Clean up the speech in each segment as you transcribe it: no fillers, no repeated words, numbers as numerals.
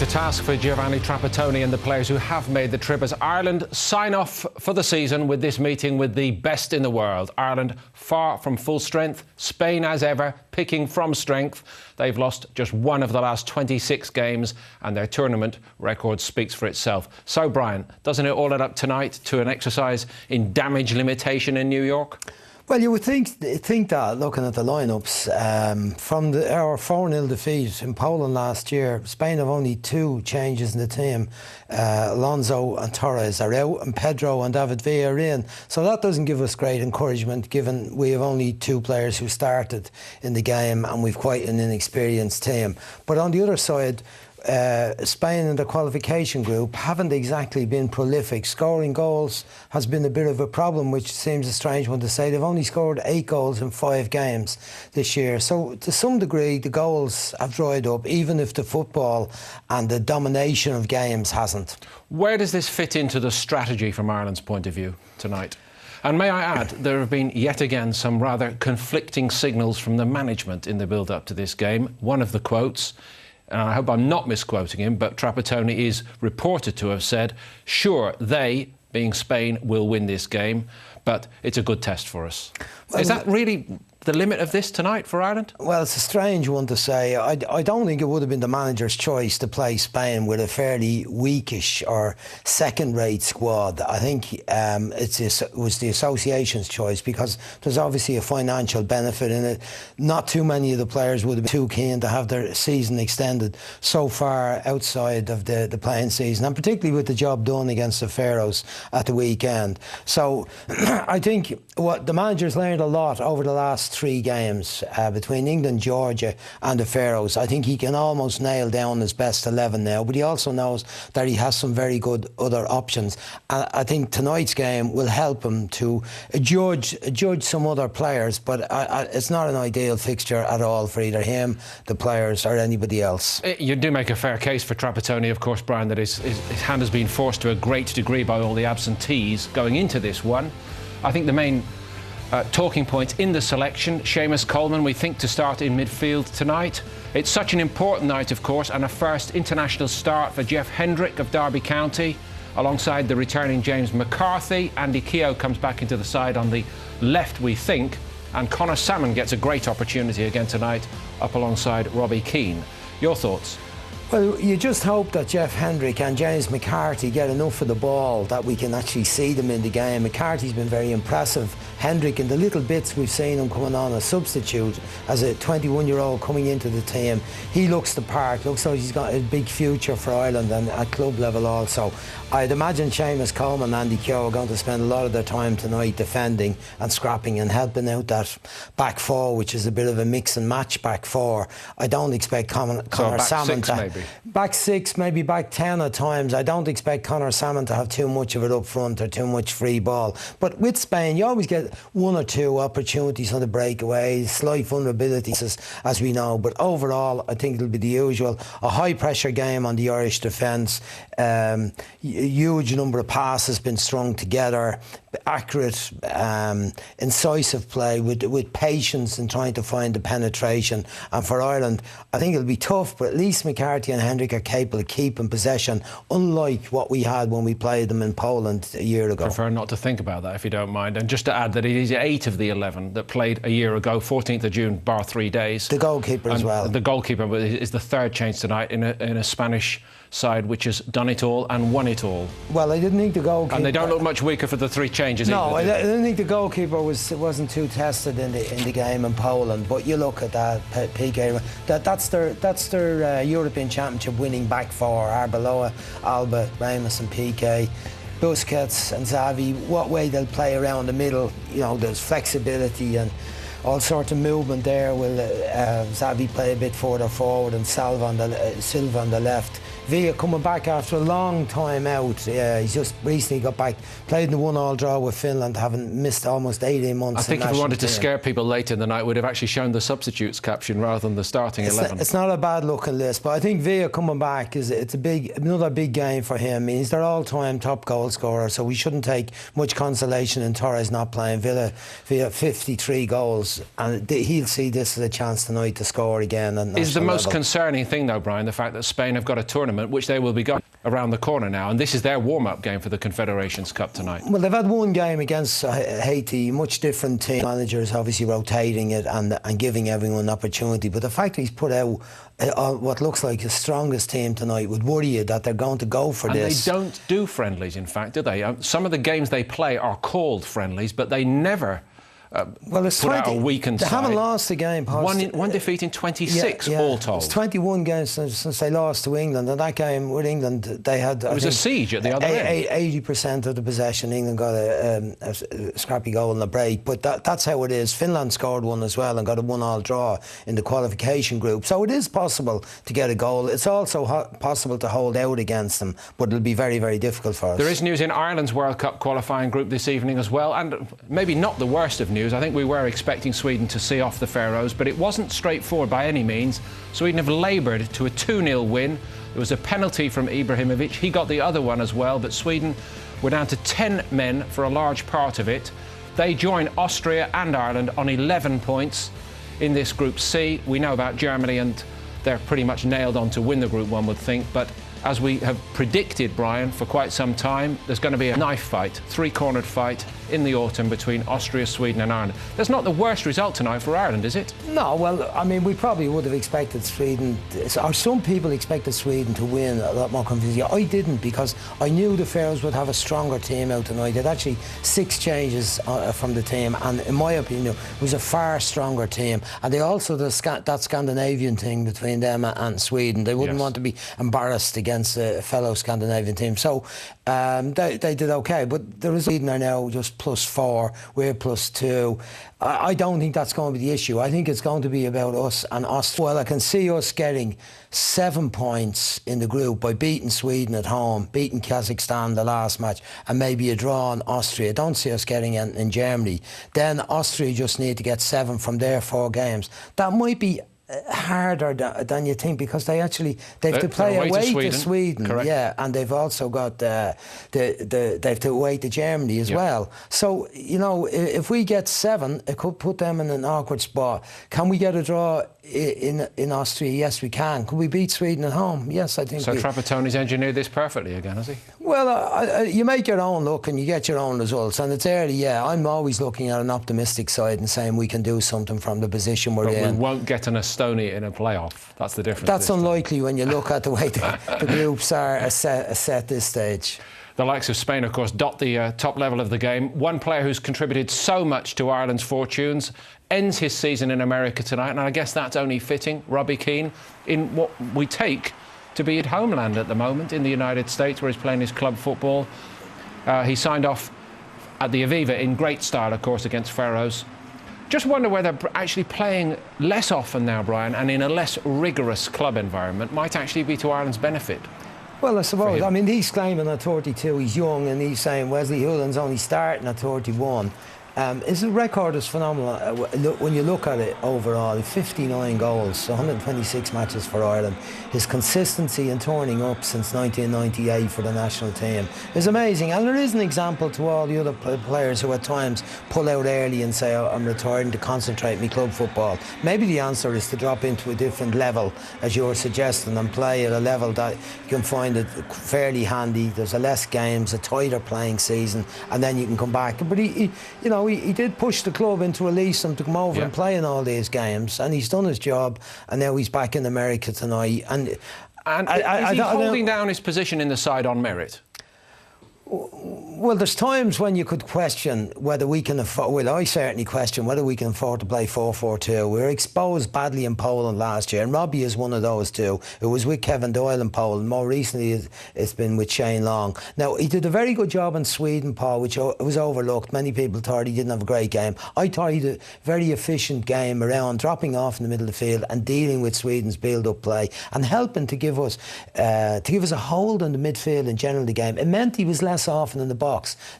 quite a task for Giovanni Trapattoni and the players who have made the trip as Ireland sign off for the season with this meeting with the best in the world. Ireland far from full strength, Spain as ever picking from strength. They've lost just one of the last 26 games and their tournament record speaks for itself. So Brian, doesn't it all add up tonight to an exercise in damage limitation in New York? Well, you would think that, looking at the lineups, from our 4-0 defeat in Poland last year, Spain have only 2 changes in the team. Alonso and Torres are out, and Pedro and David Villa are in. So that doesn't give us great encouragement, given we have only 2 players who started in the game, and we've quite an inexperienced team. But on the other side, Spain in the qualification group haven't exactly been prolific. Scoring goals has been a bit of a problem, which seems a strange one to say. They've only scored 8 goals in 5 games this year. So to some degree the goals have dried up, even if the football and the domination of games hasn't. Where does this fit into the strategy from Ireland's point of view tonight? And may I add, there have been yet again some rather conflicting signals from the management in the build-up to this game. One of the quotes, and I hope I'm not misquoting him, but Trapattoni is reported to have said, sure, they, being Spain, will win this game, but it's a good test for us. Well, is that really the limit of this tonight for Ireland? Well, it's a strange one to say. I don't think it would have been the manager's choice to play Spain with a fairly weakish or second-rate squad. I think it was the association's choice, because there's obviously a financial benefit in it. Not too many of the players would have been too keen to have their season extended so far outside of the playing season, and particularly with the job done against the Faroes at the weekend. So I think what the manager's learned a lot over the last 3 games between England, Georgia and the Faroes. I think he can almost nail down his best 11 now, but he also knows that he has some very good other options. And I think tonight's game will help him to judge some other players, but it's not an ideal fixture at all for either him, the players or anybody else. You do make a fair case for Trapattoni, of course, Brian, that his hand has been forced to a great degree by all the absentees going into this one. I think the main talking point in the selection, Seamus Coleman, we think, to start in midfield tonight. It's such an important night, of course, and a first international start for Jeff Hendrick of Derby County, alongside the returning James McCarthy. Andy Keogh comes back into the side on the left, we think, and Conor Salmon gets a great opportunity again tonight up alongside Robbie Keane. Your thoughts? Well, you just hope that Jeff Hendrick and James McCarthy get enough of the ball that we can actually see them in the game. McCarthy's been very impressive. Hendrick, in the little bits we've seen him coming on as substitute, as a 21-year-old coming into the team, he looks the part, looks like he's got a big future for Ireland and at club level also. I'd imagine Seamus Coleman and Andy Keogh are going to spend a lot of their time tonight defending and scrapping and helping out that back 4, which is a bit of a mix and match back 4. I don't expect Conor Salmon to... Maybe. Back 6, maybe back 10 at times. I don't expect Conor Salmon to have too much of it up front or too much free ball. But with Spain, you always get 1 or 2 opportunities on the breakaways, slight vulnerabilities, as we know. But overall, I think it'll be the usual. A high-pressure game on the Irish defence. Huge number of passes been strung together. Accurate, incisive play with patience in trying to find the penetration. And for Ireland, I think it'll be tough, but at least McCarthy and Hendrick are capable of keeping possession, unlike what we had when we played them in Poland a year ago. I prefer not to think about that, if you don't mind. And just to add that it is 8 of the 11 that played a year ago, 14th of June, bar 3 days. The goalkeeper as well. The goalkeeper is the 3rd change tonight in a Spanish side which has done it all and won it all. Well, I didn't think the goalkeeper... And they don't look much weker for the 3 changes either. I didn't think the goalkeeper wasn't too tested in the game in Poland, but you look at that, PK, that's their European Championship winning back 4, Arbeloa, Alba, Ramos and PK. Busquets and Xavi, what way they'll play around the middle, you know, there's flexibility and all sorts of movement there. Will Xavi play a bit further forward and Silva on the left. Villa coming back after a long time out. He's just recently got back, played in the 1-1 draw with Finland, having missed almost 18 months. I think if we wanted to scare people later in the night, we'd have actually shown the substitutes caption rather than the starting 11. It's not a bad looking list, but I think Villa coming back it's another big game for him. I mean, he's their all-time top goal scorer, so we shouldn't take much consolation in Torres not playing. Villa 53 goals, and he'll see this as a chance tonight to score again. Is the most concerning thing, though, Brian, the fact that Spain have got a tournament tournament, which they will be going around the corner now, and this is their warm-up game for the Confederations Cup tonight. Well, they've had one game against Haiti, much different team. Managers obviously rotating it and giving everyone an opportunity, but the fact that he's put out what looks like his strongest team tonight would worry you that they're going to go for this. And they don't do friendlies, in fact, do they? Some of the games they play are called friendlies, but they never well, it's put 20, out a weakened they side. haven't lost a game. One defeat in 26, all told. It's 21 games since they lost to England, and that game with England, they had... It was a siege at the other end. 80% of the possession. England got a scrappy goal and a break, but that's how it is. Finland scored one as well and got a 1-1 draw in the qualification group. So it is possible to get a goal. It's also possible to hold out against them, but it'll be very, very difficult for us. There is news in Ireland's World Cup qualifying group this evening as well, and maybe not the worst of news. I think we were expecting Sweden to see off the Faroes, but it wasn't straightforward by any means. Sweden have laboured to a 2-0 win. There was a penalty from Ibrahimovic. He got the other one as well, but Sweden were down to 10 men for a large part of it. They join Austria and Ireland on 11 points in this Group C. We know about Germany, and they're pretty much nailed on to win the group, one would think, but as we have predicted, Brian, for quite some time, there's going to be a knife fight, three-cornered fight in the autumn between Austria, Sweden and Ireland. That's not the worst result tonight for Ireland, is it? No, well, I mean, we probably would have expected Sweden, or some people expected Sweden to win a lot more convincingly. I didn't, because I knew the Faroes would have a stronger team out tonight. They had actually 6 changes from the team, and in my opinion, it was a far stronger team. And they also, that Scandinavian thing between them and Sweden, they wouldn't want to be embarrassed against a fellow Scandinavian team. So they did okay, but the Sweden are now just +4, we're +2. I don't think that's going to be the issue. I think it's going to be about us and Austria. Well, I can see us getting 7 points in the group by beating Sweden at home, beating Kazakhstan the last match, and maybe a draw on Austria. I don't see us getting it in Germany. Then Austria just need to get 7 from their 4 games. That might be harder than you think, because they have to play away to Sweden. Correct. Yeah, and they've also got they have to away to Germany as well. So, you know, if we get 7, it could put them in an awkward spot. Can we get a draw in Austria? Yes, we can. Could we beat Sweden at home? Yes, I think so. Trapattoni's engineered this perfectly again, has he? Well, you make your own luck and you get your own results, and it's early. Yeah, I'm always looking at an optimistic side and saying we can do something from the position we're in. We won't get an Estonia in a playoff. That's the difference. That's unlikely when you look at the way the groups are set this stage. The likes of Spain, of course, dot the top level of the game. One player who's contributed so much to Ireland's fortunes ends his season in America tonight, and I guess that's only fitting. Robbie Keane, in what we take to be at homeland at the moment, in the United States, where he's playing his club football. He signed off at the Aviva in great style, of course, against Faroes. Just wonder whether actually playing less often now, Brian, and in a less rigorous club environment might actually be to Ireland's benefit. Well, I suppose. I mean, he's claiming at 32 he's young, and he's saying Wesley Hoolan's only starting at 31. His record is phenomenal. When you look at it overall, 59 goals, 126 matches for Ireland. His consistency in turning up since 1998 for the national team is amazing. And there is an example to all the other players who at times pull out early and say, I'm retiring to concentrate on my club football. Maybe the answer is to drop into a different level, as you're suggesting, and play at a level that you can find it fairly handy. There's less games, a tighter playing season, and then you can come back. But he did push the club into release him to come over and play in all these games, and he's done his job, and now he's back in America tonight. And is he holding down his position in the side on merit? Well, there's times when you could question whether we can afford... Well, I certainly question whether we can afford to play 4-4-2. We were exposed badly in Poland last year, and Robbie is one of those two. It was with Kevin Doyle in Poland. More recently, it's been with Shane Long. Now, he did a very good job in Sweden, Paul, which was overlooked. Many people thought he didn't have a great game. I thought he did a very efficient game around, dropping off in the middle of the field and dealing with Sweden's build-up play and helping to give us a hold on the midfield in general the game. It meant he was less often in the box.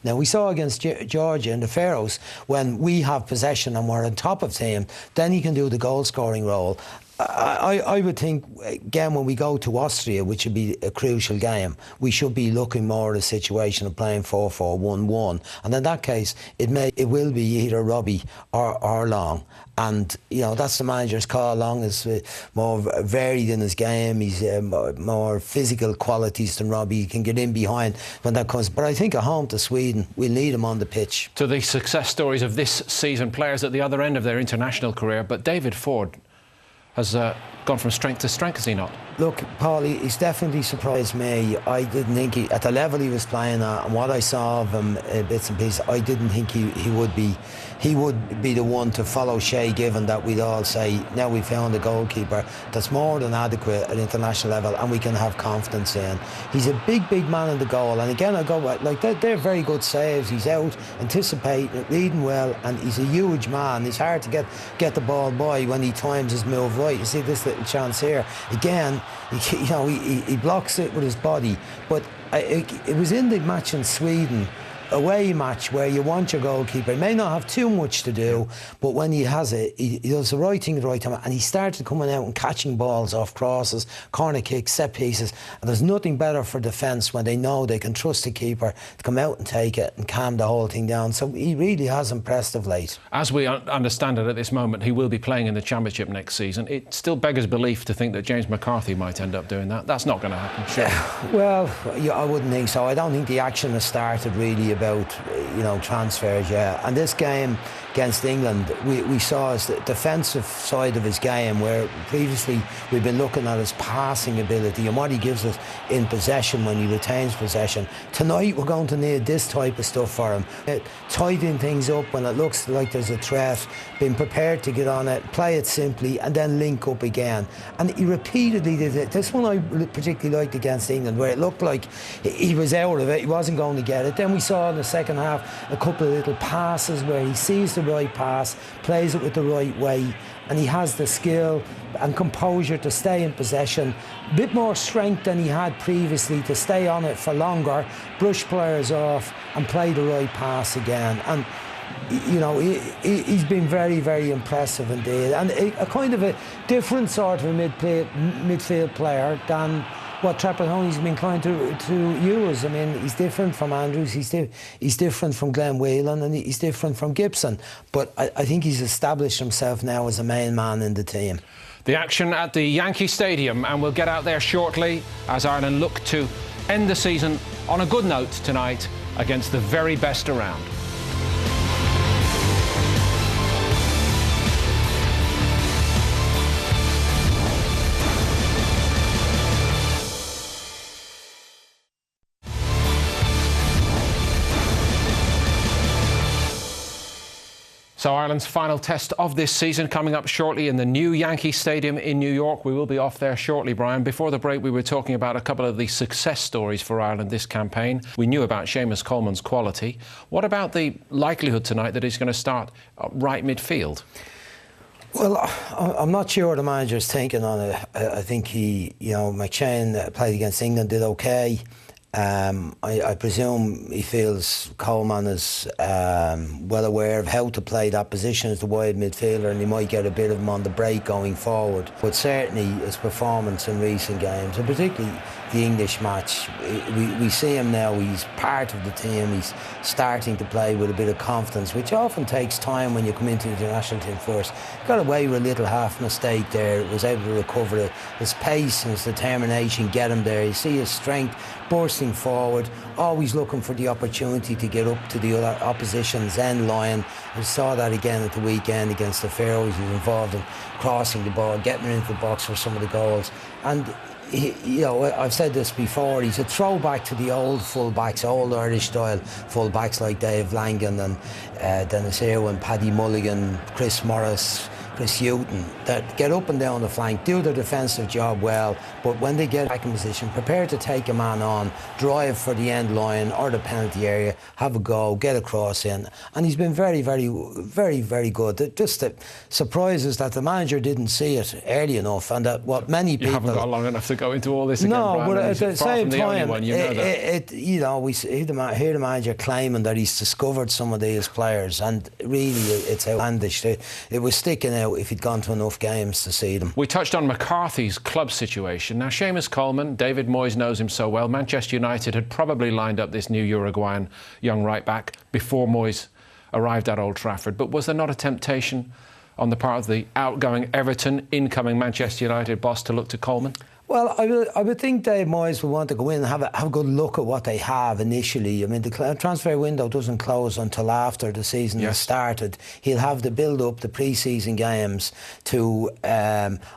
Now, we saw against Georgia and the Faroes, when we have possession and we're on top of team, then he can do the goal scoring role. I would think, again, when we go to Austria, which would be a crucial game, we should be looking more at a situation of playing 4-4-1-1. And in that case, it will be either Robbie or Long. And, that's the manager's call. Long is more varied in his game. He's more physical qualities than Robbie. He can get in behind when that comes. But I think at home to Sweden, we'll need him on the pitch. To the success stories of this season, players at the other end of their international career, but David Ford has gone from strength to strength, has he not? Look, Paul, he's definitely surprised me. I didn't think at the level he was playing at and what I saw of him bits and pieces, I didn't think he would be the one to follow Shea, given that we'd all say, now we found a goalkeeper that's more than adequate at international level and we can have confidence in. He's a big man in the goal, and again, I go like they're very good saves. He's out anticipating, reading well, and he's a huge man. It's hard to get the ball by when he times his move right. You see this little chance here again. He blocks it with his body, but it was in the match in Sweden, away match, where you want your goalkeeper. He may not have too much to do, but when he has it, he does the right thing at the right time, and he started coming out and catching balls off crosses, corner kicks, set pieces, and there's nothing better for defence when they know they can trust the keeper to come out and take it and calm the whole thing down. So he really has impressed of late. As we understand it at this moment, he will be playing in the Championship next season. It still beggars belief to think that James McCarthy might end up doing that. That's not going to happen, sure. Well, I wouldn't think so. I don't think the action has started really about transfers yet. And this game against England, we saw his defensive side of his game, where previously we've been looking at his passing ability and what he gives us in possession when he retains possession. Tonight we're going to need this type of stuff for him. Tidying things up when it looks like there's a threat, being prepared to get on it, play it simply, and then link up again. And he repeatedly did it. This one I particularly liked against England, where it looked like he was out of it, he wasn't going to get it. Then we saw in the second half a couple of little passes where he sees the right pass, plays it with the right way, and he has the skill and composure to stay in possession. A bit more strength than he had previously to stay on it for longer, brush players off and play the right pass again. And he's been very impressive indeed, and a kind of a different sort of a midfield player than what Trapattoni's been inclined to use. I mean, he's different from Andrews, he's different from Glenn Whelan, and he's different from Gibson. But I think he's established himself now as a main man in the team. The action at the Yankee Stadium, and we'll get out there shortly as Ireland look to end the season on a good note tonight against the very best around. So Ireland's final test of this season coming up shortly in the new Yankee Stadium in New York. We will be off there shortly, Brian. Before the break, we were talking about a couple of the success stories for Ireland this campaign. We knew about Seamus Coleman's quality. What about the likelihood tonight that he's going to start right midfield? Well, I'm not sure what the manager's thinking on it. I think McShane played against England, did okay. I presume he feels Coleman is well aware of how to play that position as the wide midfielder, and he might get a bit of him on the break going forward. But certainly his performance in recent games, and particularly the English match, we see him now, he's part of the team, he's starting to play with a bit of confidence, which often takes time when you come into the national team first. Got away with a little half mistake there, was able to recover it. His pace and his determination get him there. You see his strength bursting forward, always looking for the opportunity to get up to the other opposition's end line. We saw that again at the weekend against the Faroes. He was involved in crossing the ball, getting into the box for some of the goals. And I've said this before, he's a throwback to the old fullbacks, old Irish style fullbacks like Dave Langan and Dennis Irwin, Paddy Mulligan, Chris Morris, Chris Houghton, that get up and down the flank, do their defensive job well, but when they get back in position, prepare to take a man on, drive for the end line or the penalty area, have a go, get a cross in. And he's been very good. It just surprises that the manager didn't see it early enough, and that what many people... You haven't got long enough to go into all this again, no, Brian, but at the same time, we hear the manager claiming that he's discovered some of these players, and really it's outlandish. It was sticking out out if he'd gone to enough games to see them. We touched on McCarthy's club situation. Now, Seamus Coleman, David Moyes knows him so well. Manchester United had probably lined up this new Uruguayan young right-back before Moyes arrived at Old Trafford. But was there not a temptation on the part of the outgoing Everton, incoming Manchester United boss to look to Coleman? Well, I would think Dave Moyes will want to go in and have a good look at what they have initially. I mean, the transfer window doesn't close until after the season has started. He'll have the build-up, the pre-season games to...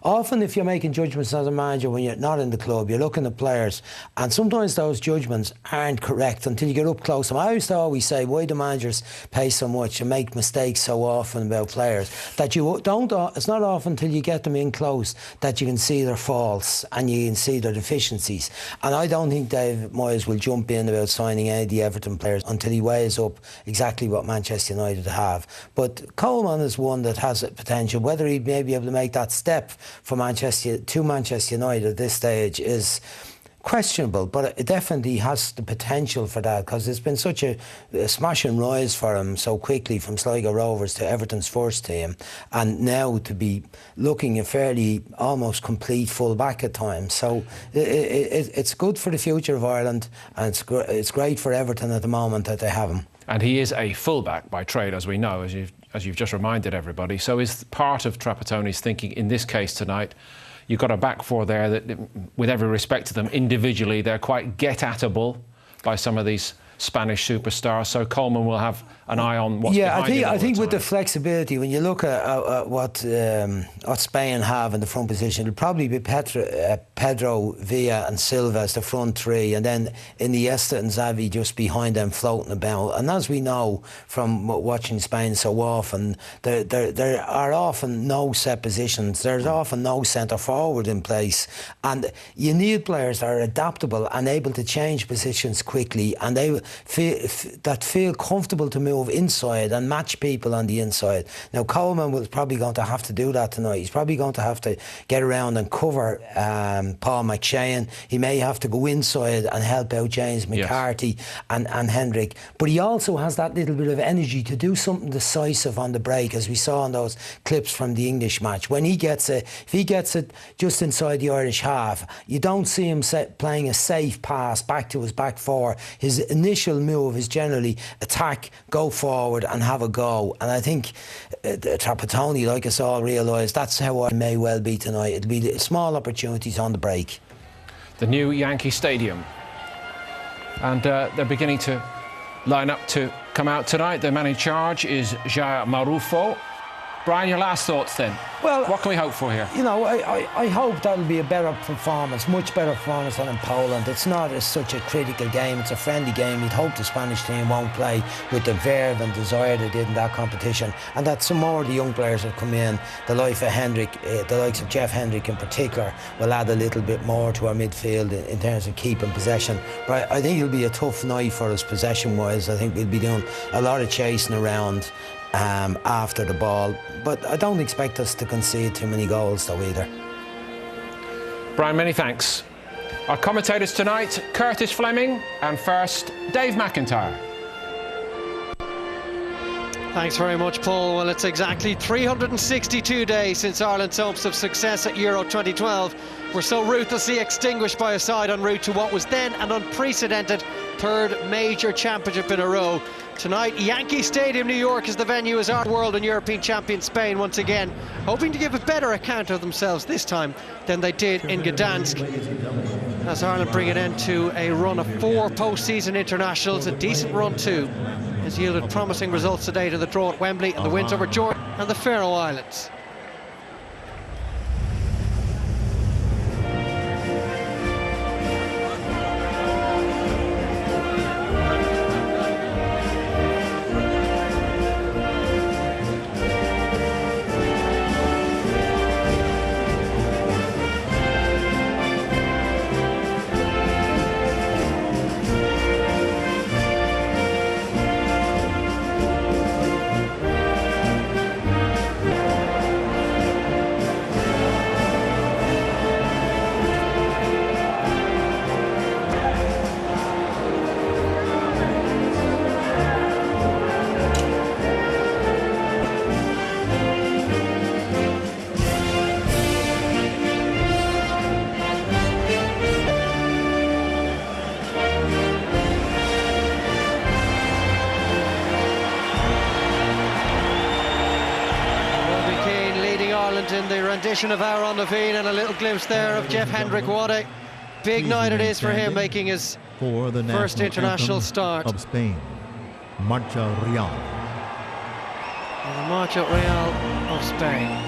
often if you're making judgments as a manager when you're not in the club, you're looking at players, and sometimes those judgments aren't correct until you get up close. And I used to always say, why do managers pay so much and make mistakes so often about players? That you don't... It's not often until you get them in close that you can see their faults and you can see their deficiencies. And I don't think Dave Moyes will jump in about signing any of the Everton players until he weighs up exactly what Manchester United have. But Coleman is one that has potential. Whether he may be able to make that step for Manchester United at this stage is questionable, but it definitely has the potential for that, because it's been such a smash and rise for him so quickly from Sligo Rovers to Everton's first team, and now to be looking a fairly almost complete full back at times. So it's good for the future of Ireland, and it's great for Everton at the moment that they have him. And he is a full-back by trade, as we know, as you've just reminded everybody. So is part of Trapattoni's thinking in this case tonight, you've got a back four there that, with every respect to them, individually, they're quite get-atable by some of these Spanish superstars. So Coleman will have an eye on what's behind him. I think with the flexibility, when you look at what Spain have in the front position, it'll probably be Pedro, Villa and Silva as the front three, and then Iniesta and Xavi just behind them floating about. And as we know from watching Spain so often, there are often no set positions. There's often no centre forward in place, and you need players that are adaptable and able to change positions quickly, and they feel comfortable to move inside and match people on the inside. Now, Coleman was probably going to have to do that tonight. He's probably going to have to get around and cover Paul McShane. He may have to go inside and help out James McCarthy and Hendrick. But he also has that little bit of energy to do something decisive on the break, as we saw in those clips from the English match. When he gets it, if he gets it just inside the Irish half, you don't see him playing a safe pass back to his back four. His initial move is generally attack, go forward and have a go. And I think Trapattoni, like us all, realise that's how it may well be tonight. It'll be small opportunities on the break. The new Yankee Stadium. And they're beginning to line up to come out tonight. The man in charge is Jair Marufo. Brian, your last thoughts then? Well, what can we hope for here? You know, I hope that'll be a better performance, much better performance than in Poland. It's not such a critical game, it's a friendly game. You'd hope the Spanish team won't play with the verve and desire they did in that competition, and that some more of the young players have come in, the likes of Jeff Hendrick in particular, will add a little bit more to our midfield in terms of keeping possession. But I think it'll be a tough night for us possession-wise. I think we'll be doing a lot of chasing around after the ball, but I don't expect us to concede too many goals though either. Brian, many thanks. Our commentators tonight, Curtis Fleming, and first, Dave McIntyre. Thanks very much, Paul. Well, it's exactly 362 days since Ireland's hopes of success at Euro 2012 were so ruthlessly extinguished by a side en route to what was then an unprecedented third major championship in a row. Tonight, Yankee Stadium, New York is the venue as our world and European champion Spain once again, hoping to give a better account of themselves this time than they did in Gdansk. As Ireland bring an end to a run of 4 post-season internationals, a decent run too, has yielded promising results today to the draw at Wembley and the wins over Jordan and the Faroe Islands. Ireland in the rendition of Our on the Field, and a little glimpse there of Jeff Hendrick. What a big night it is for him, making his for the first international start of Spain. Marcha Real. The Marcha Real of Spain.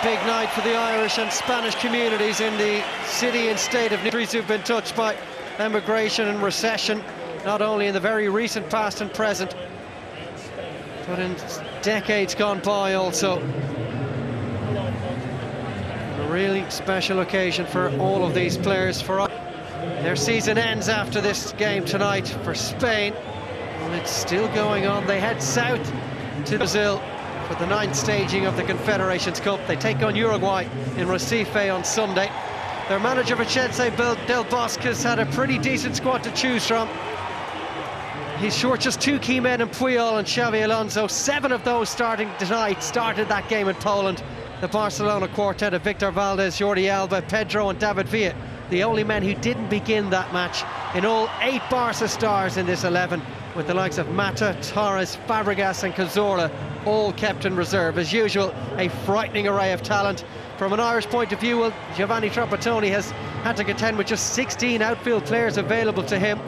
Big night for the Irish and Spanish communities in the city and state of countries who've been touched by emigration and recession, not only in the very recent past and present, but in decades gone by also. A really special occasion for all of these players. For their season ends after this game tonight for Spain, and it's still going on. They head south to Brazil for the 9th staging of the Confederations Cup. They take on Uruguay in Recife on Sunday. Their manager Vicente Del Bosque has had a pretty decent squad to choose from. He's short just 2 key men in Puyol and Xavi Alonso. 7 of those starting tonight started that game in Poland. The Barcelona quartet of Victor Valdés, Jordi Alba, Pedro and David Villa, the only men who didn't begin that match. In all, 8 Barca stars in this 11, with the likes of Mata, Torres, Fabregas and Cazorla all kept in reserve. As usual, a frightening array of talent. From an Irish point of view, well, Giovanni Trapattoni has had to contend with just 16 outfield players available to him.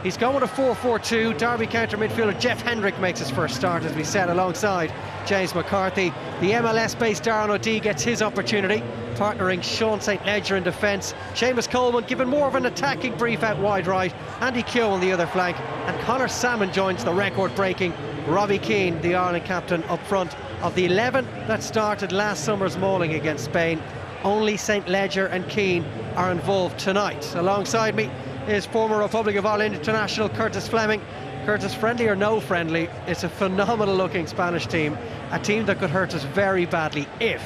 He's gone with a 4-4-2. Derby counter midfielder Jeff Hendrick makes his first start, as we said, alongside James McCarthy. The MLS-based Darren O'Dea gets his opportunity, partnering Sean St. Ledger in defence. Seamus Coleman given more of an attacking brief out wide right. Andy Keogh on the other flank. And Conor Salmon joins the record-breaking Robbie Keane, the Ireland captain, up front. Of the 11 that started last summer's mauling against Spain, only St. Ledger and Keane are involved tonight. Alongside me is former Republic of Ireland international Curtis Fleming. Curtis, friendly or no friendly, it's a phenomenal looking Spanish team, a team that could hurt us very badly if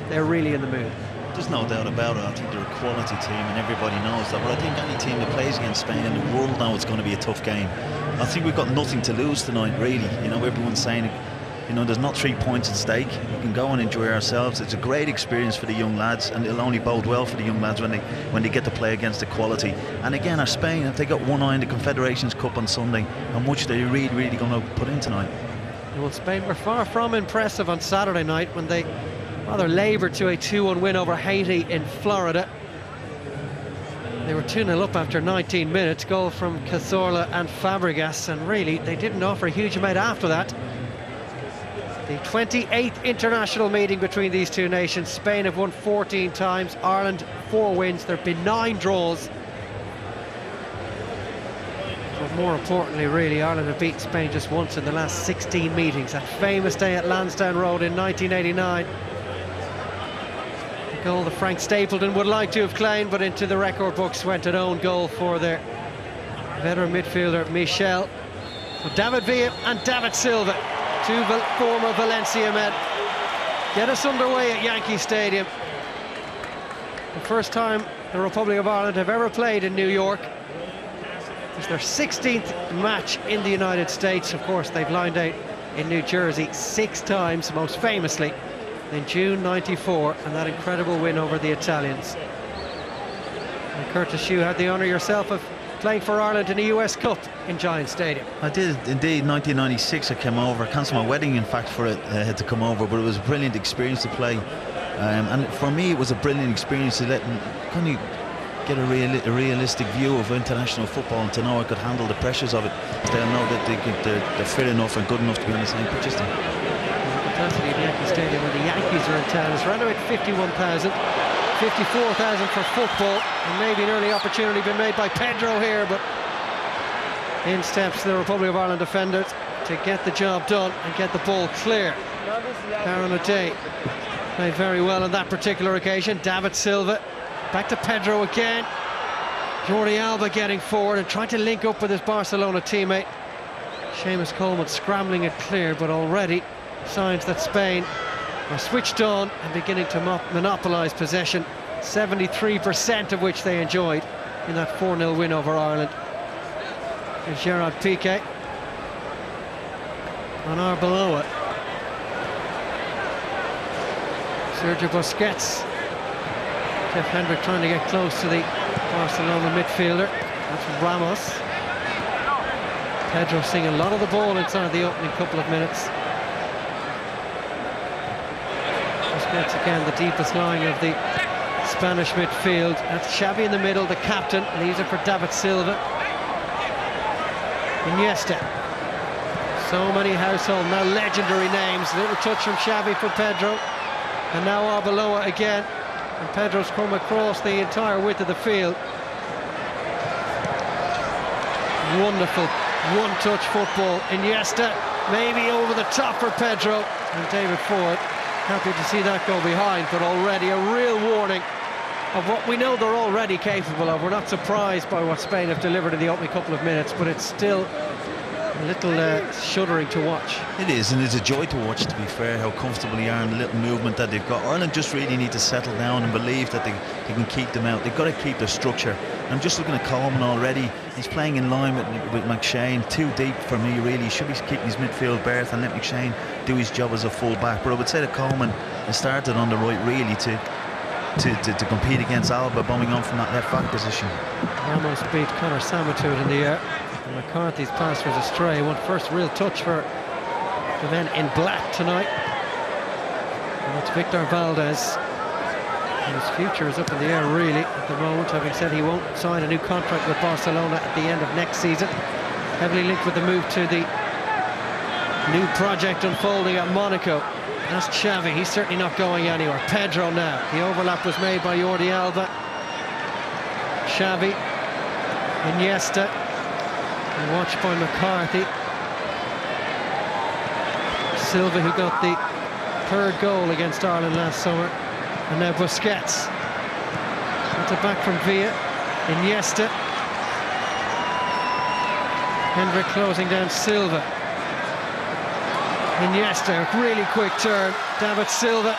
they're really in the mood. There's no doubt about it. I think they're a quality team and everybody knows that, but I think any team that plays against Spain in the world now, it's going to be a tough game. I think we've got nothing to lose tonight, really. You know, everyone's saying, you know, there's not 3 points at stake. We can go and enjoy ourselves. It's a great experience for the young lads, and it'll only bode well for the young lads when they get to play against the quality. And again, our Spain, if they got one eye in the Confederations Cup on Sunday, how much they're really going to put in tonight. Well, Spain were far from impressive on Saturday night when they rather laboured to a 2-1 win over Haiti in Florida. They were 2-0 up after 19 minutes, goal from Cazorla and Fabregas, and really they didn't offer a huge amount after that. The 28th international meeting between these two nations. Spain have won 14 times, Ireland 4 wins. There have been 9 draws. But more importantly, really, Ireland have beaten Spain just once in the last 16 meetings. That famous day at Lansdowne Road in 1989. The goal that Frank Stapleton would like to have claimed, but into the record books went an own goal for their veteran midfielder Michel. So David Villa and David Silva, 2 former Valencia men, get us underway at Yankee Stadium. The first time the Republic of Ireland have ever played in New York. It's their 16th match in the United States. Of course, they've lined out in New Jersey 6 times, most famously in June '94, and that incredible win over the Italians. And Curtis, you had the honour yourself of playing for Ireland in the US Cup in Giant Stadium. I did indeed. 1996 I came over. I cancelled my wedding in fact for it. I had to come over, but it was a brilliant experience to play, and for me it was a brilliant experience to kind of get a realistic view of international football, and to know I could handle the pressures of it. They'll know that they're fit enough and good enough to be on the same pitch as them. Capacity at Yankee Stadium when the Yankees are in town is around about 51,000. 54,000 for football, and maybe an early opportunity been made by Pedro here, but in steps the Republic of Ireland defenders. to get the job done and get the ball clear. Aaron O'Day played very well on that particular occasion. David Silva, back to Pedro again. Jordi Alba getting forward and trying to link up with his Barcelona teammate. Seamus Coleman scrambling it clear, but already signs that Spain are switched on and beginning to monopolise possession, 73% of which they enjoyed in that 4-0 win over Ireland. There's Gerard Piqué on Arbeloa. Sergio Busquets. Jeff Hendrick trying to get close to the Barcelona midfielder. That's Ramos. Pedro seeing a lot of the ball inside the opening couple of minutes. Busquets again, the deepest line of the Spanish midfield. That's Xavi in the middle, the captain, leaves it for David Silva. Iniesta. So many household, now legendary names. A little touch from Xavi for Pedro. And now Arbeloa again. And Pedro's come across the entire width of the field. Wonderful one-touch football. Iniesta maybe over the top for Pedro. And David Ford, happy to see that go behind, but already a real warning of what we know they're already capable of. We're not surprised by what Spain have delivered in the opening couple of minutes, but it's still a little shuddering to watch. It is, and it's a joy to watch, to be fair, how comfortable they are and the little movement that they've got. Ireland just really need to settle down and believe that they can keep them out. They've got to keep their structure. I'm just looking at Coleman already. He's playing in line with McShane. Too deep for me, really. He should be keeping his midfield berth and let McShane do his job as a full-back. But I would say that Coleman has started on the right, really, to compete against Alba, bombing on from that left-back position. Almost beat Conor Samatuit in the air. And McCarthy's pass was astray. One first real touch for the men in black tonight. And it's Victor Valdez. And his future is up in the air, really, at the moment, having said he won't sign a new contract with Barcelona at the end of next season. Heavily linked with the move to the new project unfolding at Monaco. That's Xavi, he's certainly not going anywhere. Pedro now. The overlap was made by Jordi Alba. Xavi. Iniesta. And watched by McCarthy. Silva, who got the third goal against Ireland last summer. And now Busquets. That's it back from Villa. Iniesta. Hendrick closing down Silva. Iniesta, really quick turn. David Silva.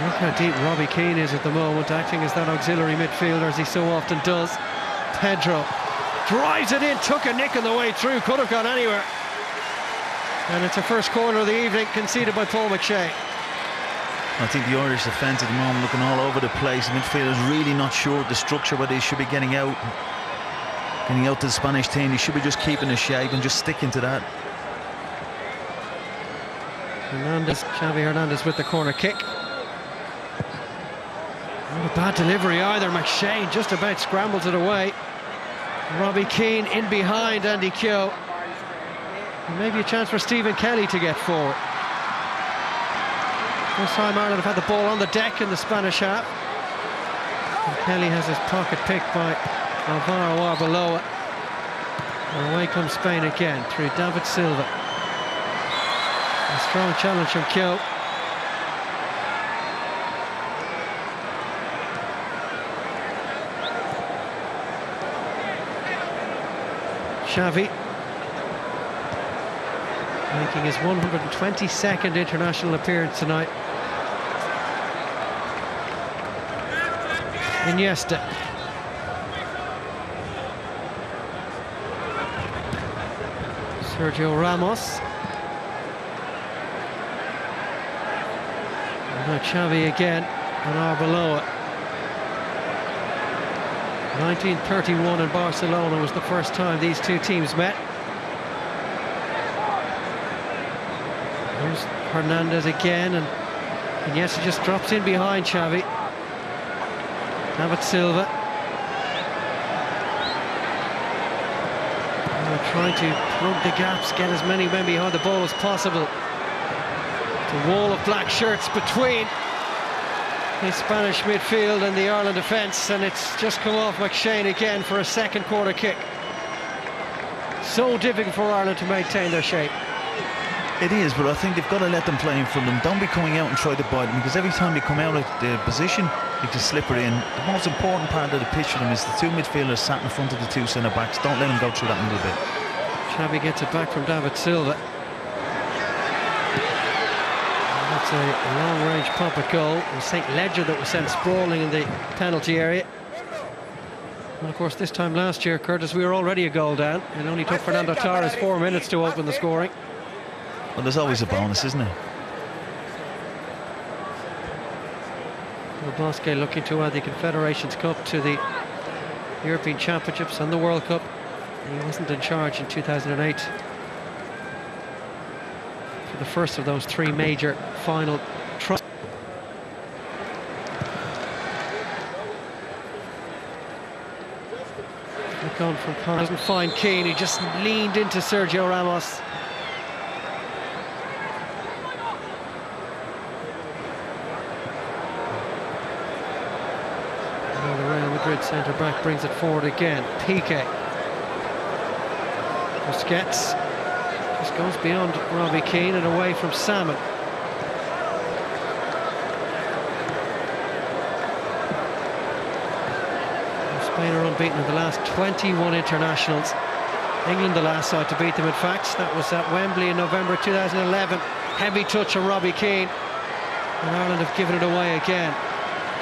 Look how deep Robbie Keane is at the moment, acting as that auxiliary midfielder as he so often does. Pedro drives it in, took a nick on the way through, could have gone anywhere. And it's a first corner of the evening, conceded by Paul McShane. I think the Irish defence at the moment looking all over the place. The midfielders really not sure of the structure, where they should be getting out to the Spanish team. They should be just keeping the shape and just sticking to that. Xavi Hernandez with the corner kick. Not a bad delivery either. McShane just about scrambles it away. Robbie Keane in behind Andy Keogh. And maybe a chance for Stephen Kelly to get forward. First time Ireland have had the ball on the deck in the Spanish half. And Kelly has his pocket picked by Alvaro Arbeloa. And away comes Spain again through David Silva. A strong challenge from Keogh. Xavi making his 122nd international appearance tonight. Iniesta. Sergio Ramos. And now Xavi again and Arbeloa. 1931 in Barcelona was the first time these two teams met. There's Hernandez again, and Iniesta just drops in behind Xavi. David Silva. Trying to plug the gaps, get as many men behind the ball as possible. The wall of black shirts between the Spanish midfield and the Ireland defence, and it's just come off McShane again for a second quarter kick. So difficult for Ireland to maintain their shape. It is, but I think they've got to let them play in front of them. Don't be coming out and try to bite them, because every time you come out of the position, you can slip it in. The most important part of the pitch for them is the two midfielders sat in front of the two centre-backs. Don't let them go through that middle bit. Xavi gets it back from David Silva. And that's a long-range pop at goal. It was St. Ledger that was sent sprawling in the penalty area. And of course, this time last year, Curtis, we were already a goal down. It only took Fernando Torres 4 minutes to open the scoring. Well, there's always a bonus, isn't there? Well, Bosque looking to add the Confederations Cup to the European Championships and the World Cup. He wasn't in charge in 2008 for the first of those three major final trials. Look on from Parr. Doesn't find Keane. He just leaned into Sergio Ramos. Centre-back brings it forward again. Piqué. Busquets just goes beyond Robbie Keane and away from Salmon. Spain are unbeaten in the last 21 internationals. England the last side to beat them, in fact. That was at Wembley in November 2011. Heavy touch on Robbie Keane. And Ireland have given it away again.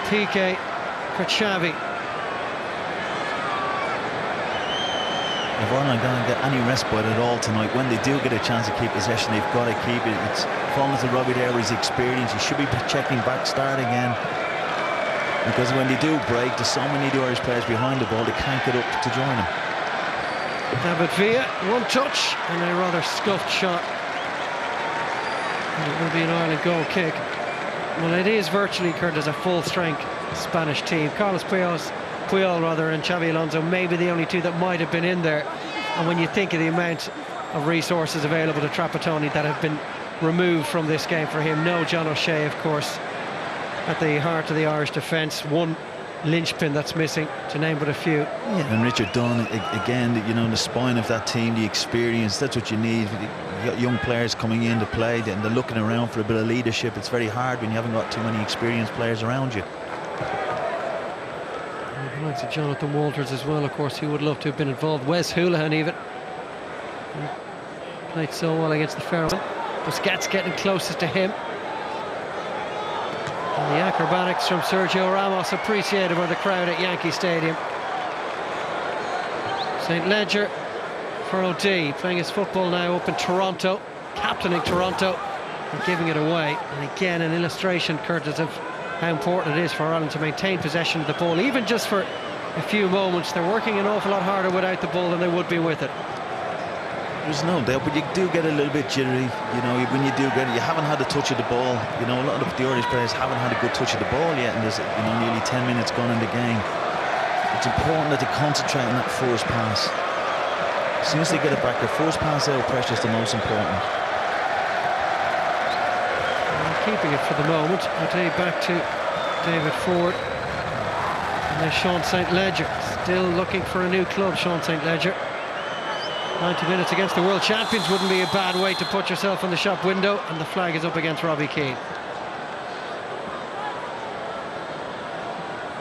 Piqué for Xavi. If Ireland are going to get any respite at all tonight, when they do get a chance to keep possession, they've got to keep it. It's falling to Robbie there with his experience. He should be checking back, start again. Because when they do break, there's so many of the Irish players behind the ball, they can't get up to join them. David Villa, one touch and a rather scuffed shot. And it will be an Ireland goal kick. Well, it is virtually, Kurt, as a full-strength Spanish team. Carlos Puyol and Xavi Alonso maybe the only two that might have been in there. And when you think of the amount of resources available to Trapattoni that have been removed from this game for him, no John O'Shea, of course, at the heart of the Irish defence, one linchpin that's missing, to name but a few. Yeah, and Richard Dunn again, you know, the spine of that team, the experience, that's what you need. You got young players coming in to play and they're looking around for a bit of leadership. It's very hard when you haven't got too many experienced players around you. Likes of Jonathan Walters as well, of course, he would love to have been involved. Wes Hoolahan even played so well against the Faroes. Busquets getting closest to him. And the acrobatics from Sergio Ramos appreciated by the crowd at Yankee Stadium. St. Ledger for OD, playing his football now up in Toronto, captaining Toronto and giving it away. And again, an illustration, Curtis, of how important it is for Ireland to maintain possession of the ball, even just for a few moments. They're working an awful lot harder without the ball than they would be with it. There's no doubt, but you do get a little bit jittery, you know, when you do get it. You haven't had a touch of the ball. You know, a lot of the Irish players haven't had a good touch of the ball yet, and there's, you know, nearly 10 minutes gone in the game. It's important that they concentrate on that first pass. As soon as they get it back, the first pass out of pressure is the most important. Keeping it for the moment. O'Day back to David Ford. And there's Sean St. Ledger, still looking for a new club. Sean St. Ledger. 90 minutes against the world champions wouldn't be a bad way to put yourself in the shop window, and the flag is up against Robbie Keane.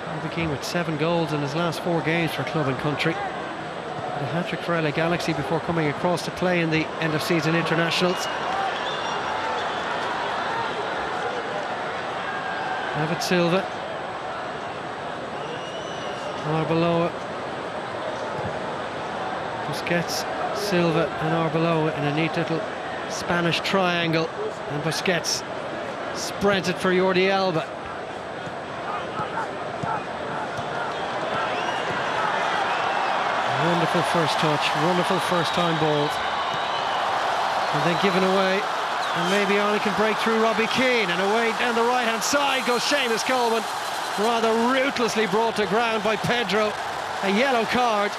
Robbie Keane with 7 goals in his last 4 games for club and country. A hat-trick for LA Galaxy before coming across to play in the end-of-season internationals. David Silva, Arbeloa, Busquets, Silva and Arbeloa in a neat little Spanish triangle, and Busquets spreads it for Jordi Alba. Wonderful first touch, wonderful first time balls, and then given away. And maybe Ireland can break through Robbie Keane, and away down the right-hand side goes Seamus Coleman, rather ruthlessly brought to ground by Pedro. A yellow card.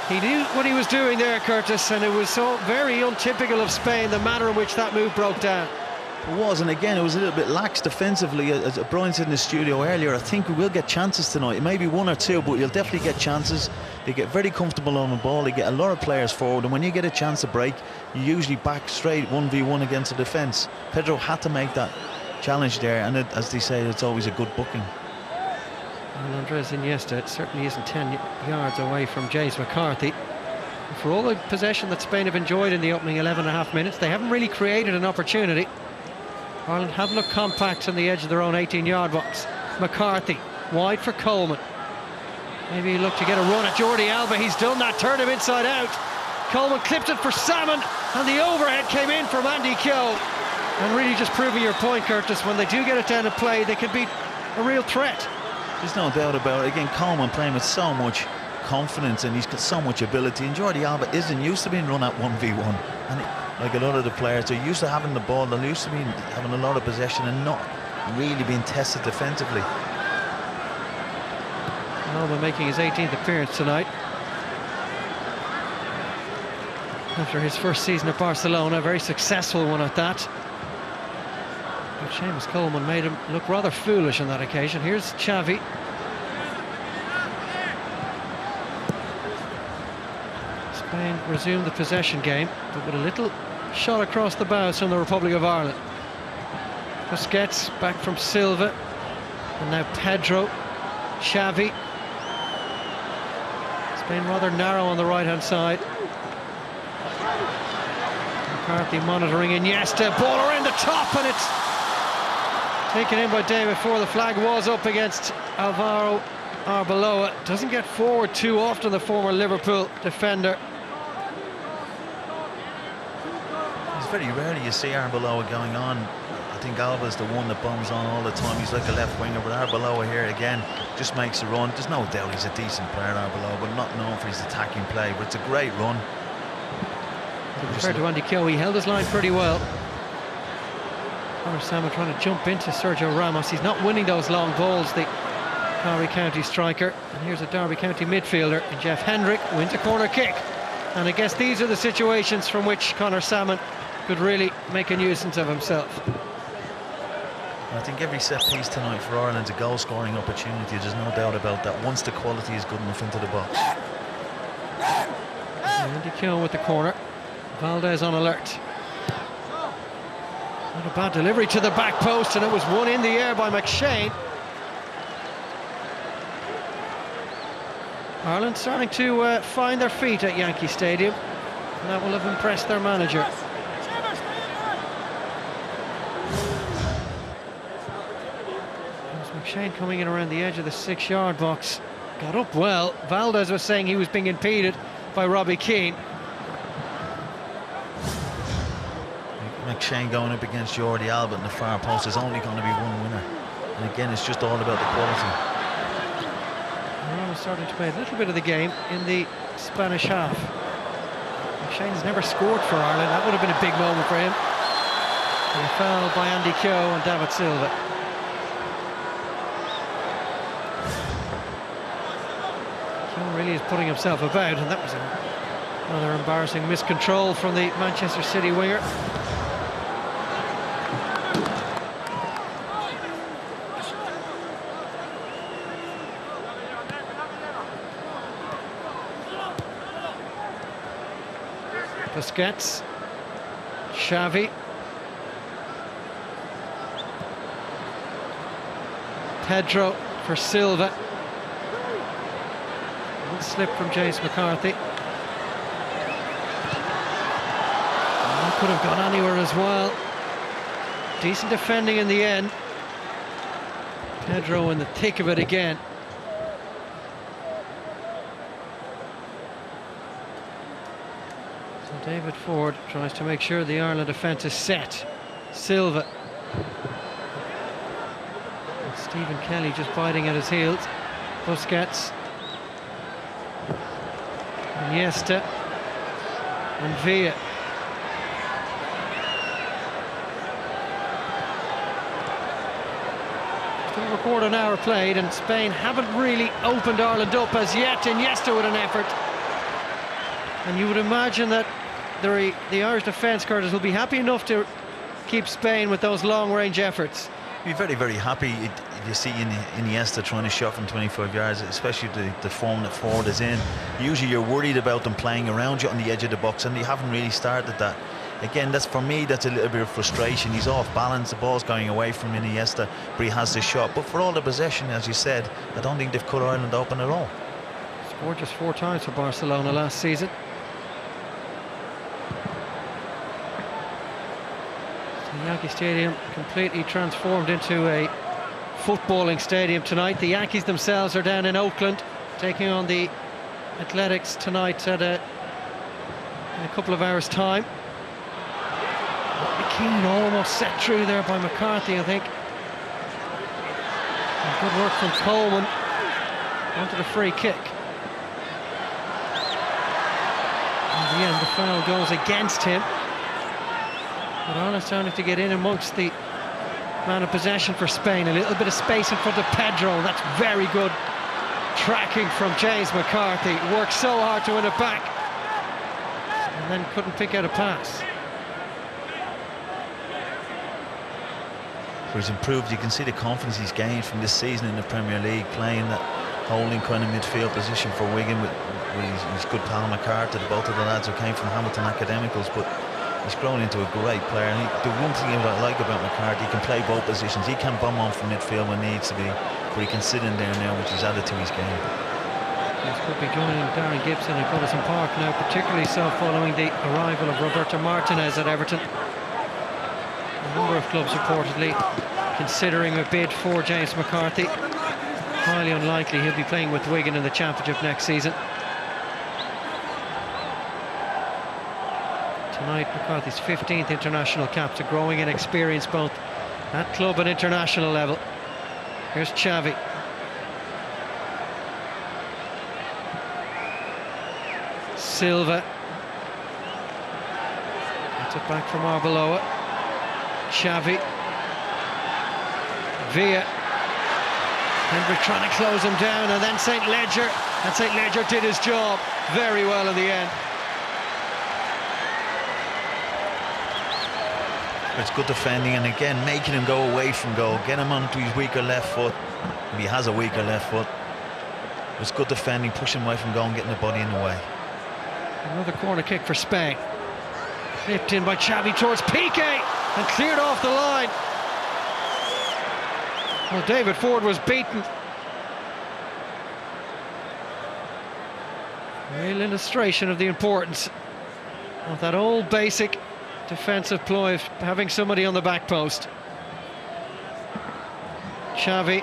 He knew what he was doing there, Curtis, and it was so very untypical of Spain, the manner in which that move broke down. It was, and again, it was a little bit lax defensively. As Brian said in the studio earlier, I think we will get chances tonight. It may be one or two, but you'll definitely get chances. They get very comfortable on the ball. They get a lot of players forward, and when you get a chance to break, you usually back straight 1v1 against the defence. Pedro had to make that challenge there, and as they say, it's always a good booking. And Andres Iniesta certainly isn't 10 yards away from James McCarthy. For all the possession that Spain have enjoyed in the opening 11.5 minutes, they haven't really created an opportunity. Ireland have looked compact on the edge of their own 18-yard box. McCarthy, wide for Coleman. Maybe he looked to get a run at Jordi Alba. He's done that, turned him inside out. Coleman clipped it for Salmon, and the overhead came in from Andy Keogh. And really just proving your point, Curtis, when they do get it down to play, they can be a real threat. There's no doubt about it. Again, Coleman playing with so much confidence, and he's got so much ability. And Jordi Alba isn't used to being run at 1v1. And like a lot of the players, they're used to having the ball, they're used to having a lot of possession and not really being tested defensively. Alba making his 18th appearance tonight. After his first season at Barcelona, a very successful one at that. But Seamus Coleman made him look rather foolish on that occasion. Here's Xavi. Spain resumed the possession game, but with a little shot across the bows from the Republic of Ireland. Busquets back from Silva, and now Pedro. Xavi. Spain rather narrow on the right-hand side. McCarthy monitoring Iniesta, ball around the top, and it's taken in by David Ford. The flag was up against Alvaro Arbeloa. Doesn't get forward too often, the former Liverpool defender. It's very rarely you see Arbeloa going on. I think Alba's the one that bombs on all the time. He's like a left winger, but Arbeloa here again just makes a run. There's no doubt he's a decent player, Arbeloa, but not known for his attacking play. But it's a great run. Compared to Andy Keogh, he held his line pretty well. Conor Salmon trying to jump into Sergio Ramos. He's not winning those long balls, the Derby County striker. And here's a Derby County midfielder, Jeff Hendrick, wins a corner kick. And I guess these are the situations from which Conor Salmon could really make a nuisance of himself. I think every set piece tonight for Ireland's a goal-scoring opportunity. There's no doubt about that, once the quality is good enough into the box. Andy Keogh with the corner. Valdez on alert. Not a bad delivery to the back post, and it was won in the air by McShane. Ireland starting to find their feet at Yankee Stadium, and that will have impressed their manager. There's McShane coming in around the edge of the 6-yard box. Got up well. Valdez was saying he was being impeded by Robbie Keane. McShane going up against Jordi Alba in the far post. There's only going to be one winner, and again it's just all about the quality. Ireland starting to play a little bit of the game in the Spanish half. McShane has never scored for Ireland. That would have been a big moment for him. And a foul by Andy Keogh and David Silva. Keogh really is putting himself about, and that was another embarrassing miscontrol from the Manchester City winger. Busquets, Xavi, Pedro for Silva. One slip from James McCarthy. That could have gone anywhere as well. Decent defending in the end. Pedro in the thick of it again. David Ford tries to make sure the Ireland defence is set. Silva. And Stephen Kelly just biting at his heels. Busquets. Iniesta. And Villa. Just over a quarter an hour played, and Spain haven't really opened Ireland up as yet. Iniesta with an effort. And you would imagine that the Irish defence, Curtis, will be happy enough to keep Spain with those long-range efforts. Be very, very happy. You see Iniesta trying to shot from 25 yards, especially the form that forward is in. Usually you're worried about them playing around you on the edge of the box, and they haven't really started that. Again, that's for me, that's a little bit of frustration. He's off balance, the ball's going away from Iniesta, but he has the shot. But for all the possession, as you said, I don't think they've cut Ireland open at all. Scored just 4 times for Barcelona last season. So Yankee Stadium completely transformed into a footballing stadium tonight. The Yankees themselves are down in Oakland, taking on the Athletics tonight in a couple of hours' time. Keane almost set through there by McCarthy, I think. And good work from Coleman. Wanted a free kick. In the end, the foul goes against him. But Ireland starting to get in amongst the man of possession for Spain. A little bit of space in front of Pedro. That's very good tracking from James McCarthy. Worked so hard to win it back, and then couldn't pick out a pass. He's improved. You can see the confidence he's gained from this season in the Premier League, playing that holding kind of midfield position for Wigan with his good pal McCarthy, both of the lads who came from Hamilton Academicals. But he's grown into a great player. And the one thing I like about McCarthy, he can play both positions. He can bomb on from midfield when needs to be, but he can sit in there now, which is added to his game. This could be joining Darren Gibson at Goodison Park now, particularly so following the arrival of Roberto Martinez at Everton. A number of clubs reportedly considering a bid for James McCarthy. Highly unlikely he'll be playing with Wigan in the Championship next season. Tonight, McCarthy's 15th international cap, to growing in experience both at club and international level. Here's Xavi. Silva. Gets it back from Arbeloa. Xavi. Villa. Hendrick trying to close him down, and then St. Ledger. And St. Ledger did his job very well in the end. It's good defending, and again making him go away from goal, get him onto his weaker left foot. If he has a weaker left foot, it's good defending, pushing away from goal and getting the body in the way. Another corner kick for Spain. Flipped in by Xavi towards Piqué and cleared off the line. Well, David Ford was beaten. Real illustration of the importance of that old basic defensive ploy of having somebody on the back post. Xavi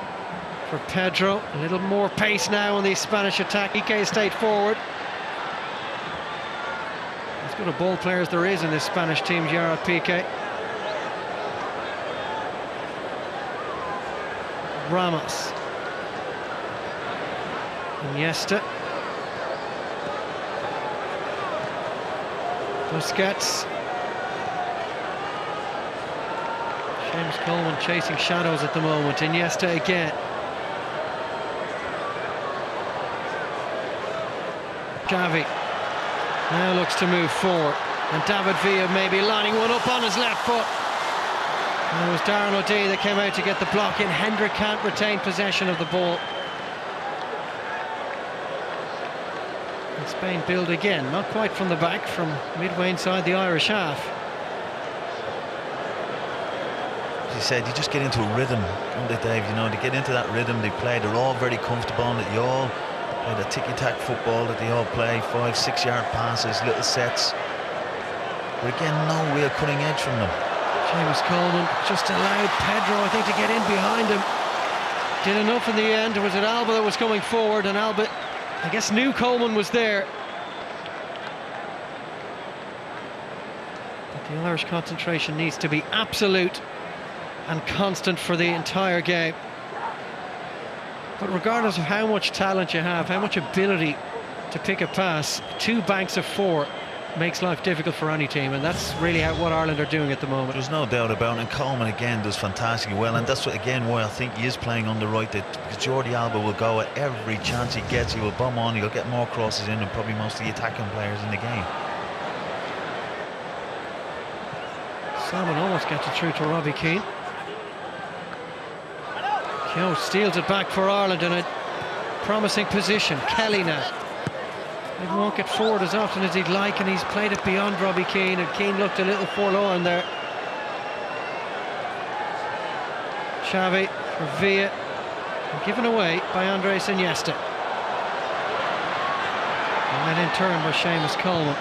for Pedro. A little more pace now on the Spanish attack. Piqué stayed forward. As good a ball player as there is in this Spanish team, Gerard Piqué. Ramos. Iniesta. Busquets. James Coleman chasing shadows at the moment. Iniesta again. Xavi now looks to move forward, and David Villa maybe lining one up on his left foot. And it was Darren O'Dea that came out to get the block in. Hendrick can't retain possession of the ball. And Spain build again, not quite from the back, from midway inside the Irish half. As you said, you just get into a rhythm, don't they, Dave? You know, they get into that rhythm, they play, they're all very comfortable on it. You all play the ticky-tack football that they all play, 5-6 yard passes, little sets. But again, no real cutting edge from them. James Coleman just allowed Pedro, I think, to get in behind him. Did enough in the end. Was it Alba that was coming forward, and Alba, I guess, knew Coleman was there. But the Irish concentration needs to be absolute and constant for the entire game. But regardless of how much talent you have, how much ability to pick a pass, 2 banks of 4 makes life difficult for any team, and that's really what Ireland are doing at the moment. There's no doubt about it, and Coleman again does fantastically well, and that's what, again, why I think he is playing on the right, because Jordi Alba will go at every chance he gets. He will bomb on, he'll get more crosses in than probably most of the attacking players in the game. Salmon almost gets it through to Robbie Keane. Keogh steals it back for Ireland in a promising position. Kelly now. He won't get forward as often as he'd like, and he's played it beyond Robbie Keane, and Keane looked a little forlorn there. Xavi for Villa, and given away by Andres Iniesta. And then in turn by Seamus Coleman.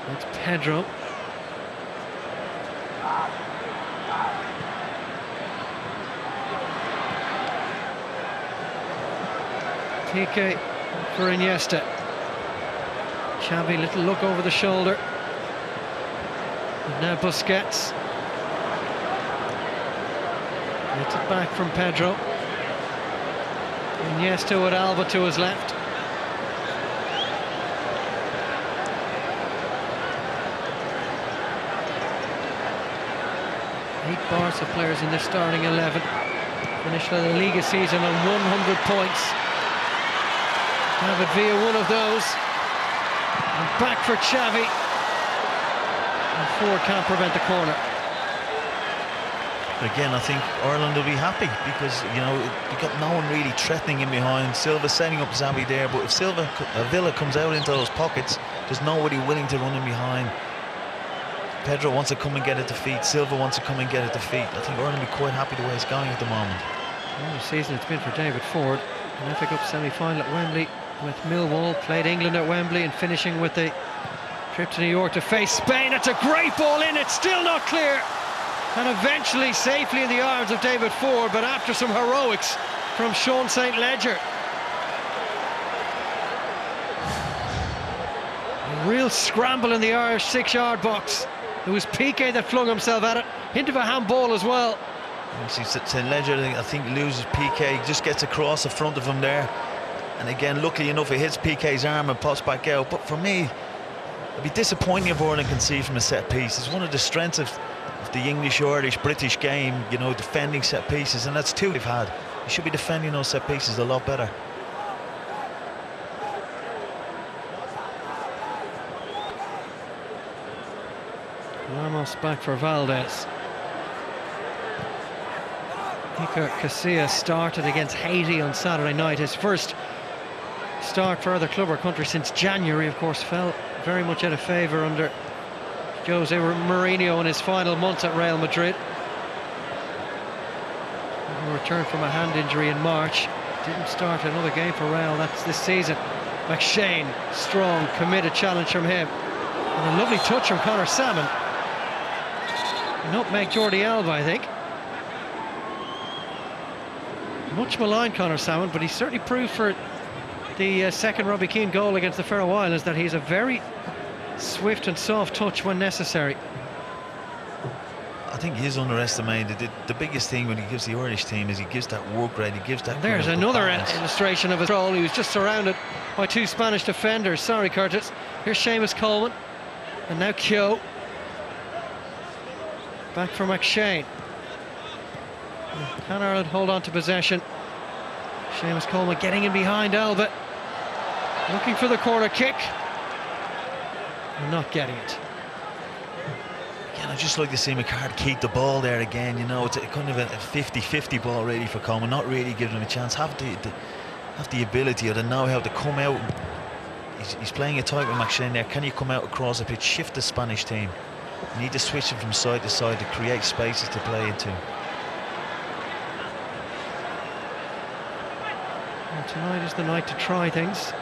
That's Pedro. Piqué for Iniesta. Xavi, little look over the shoulder. And now Busquets. Gets it back from Pedro. Iniesta with Alba to his left. Eight Barca players in this starting 11. Finished the Liga season on 100 points. David Villa, one of those. And back for Xavi. And Ford can't prevent the corner. Again, I think Ireland will be happy because, you know, you've got no one really threatening in behind. Silva setting up Xavi there, but if Villa comes out into those pockets, there's nobody willing to run in behind. Pedro wants to come and get at the feet. Silva wants to come and get at the feet. I think Ireland will be quite happy the way it's going at the moment. Well, the season it's been for David Ford. An FA Cup semi-final at Wembley with Millwall, played England at Wembley, and finishing with the trip to New York to face Spain. It's a great ball in, it's still not clear, and eventually safely in the arms of David Ford, but after some heroics from Sean St. Ledger. A real scramble in the Irish 6-yard box. It was Piqué that flung himself at it, hint of a handball as well. St. Ledger, I think, loses Piqué, just gets across the front of him there. And again, luckily enough, it hits Piqué's arm and pops back out. But for me, it'd be disappointing if Ireland concede from a set piece. It's one of the strengths of the English, Irish, British game, you know, defending set pieces, and that's two they've had. You should be defending those set pieces a lot better. Ramos back for Valdez. Iker Casillas started against Haiti on Saturday night. His first start for other club or country since January, of course, fell very much out of favour under Jose Mourinho in his final months at Real Madrid. He returned from a hand injury in March. Didn't start another game for Real, that's this season. McShane, strong, committed challenge from him. And a lovely touch from Conor Salmon. Nutmeg Jordi Alba, I think. Much maligned Conor Salmon, but he certainly proved for the second Robbie Keane goal against the Faroe Islands that he's a very swift and soft touch when necessary. I think he's underestimated. The biggest thing when he gives the Irish team is he gives that work rate, he gives that. There's another illustration of his role. He was just surrounded by two Spanish defenders. Sorry, Curtis. Here's Seamus Coleman, and now Keogh. Back for McShane. Can Ireland hold on to possession? Seamus Coleman getting in behind Alba, looking for the corner kick, and not getting it. Again, I'd just like to see McCart keep the ball there again. You know, it's a kind of a 50-50 ball really for Coleman, not really giving him a chance. Have the ability or the know-how to come out. He's playing it tight with McShane there. Can you come out across the pitch, shift the Spanish team? You need to switch them from side to side to create spaces to play into. Well, tonight is the night to try things.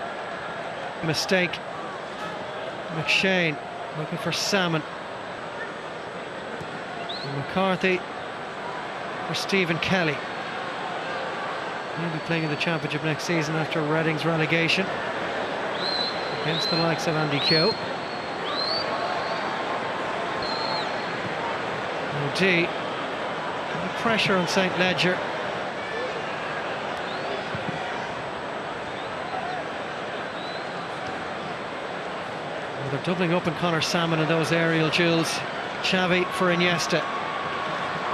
Mistake. McShane looking for Salmon. And McCarthy for Stephen Kelly. He'll be playing in the Championship next season after Reading's relegation against the likes of Andy Keogh. OD. Pressure on St. Ledger. Well, they're doubling up on Conor Salmon in those aerial duels. Xavi for Iniesta.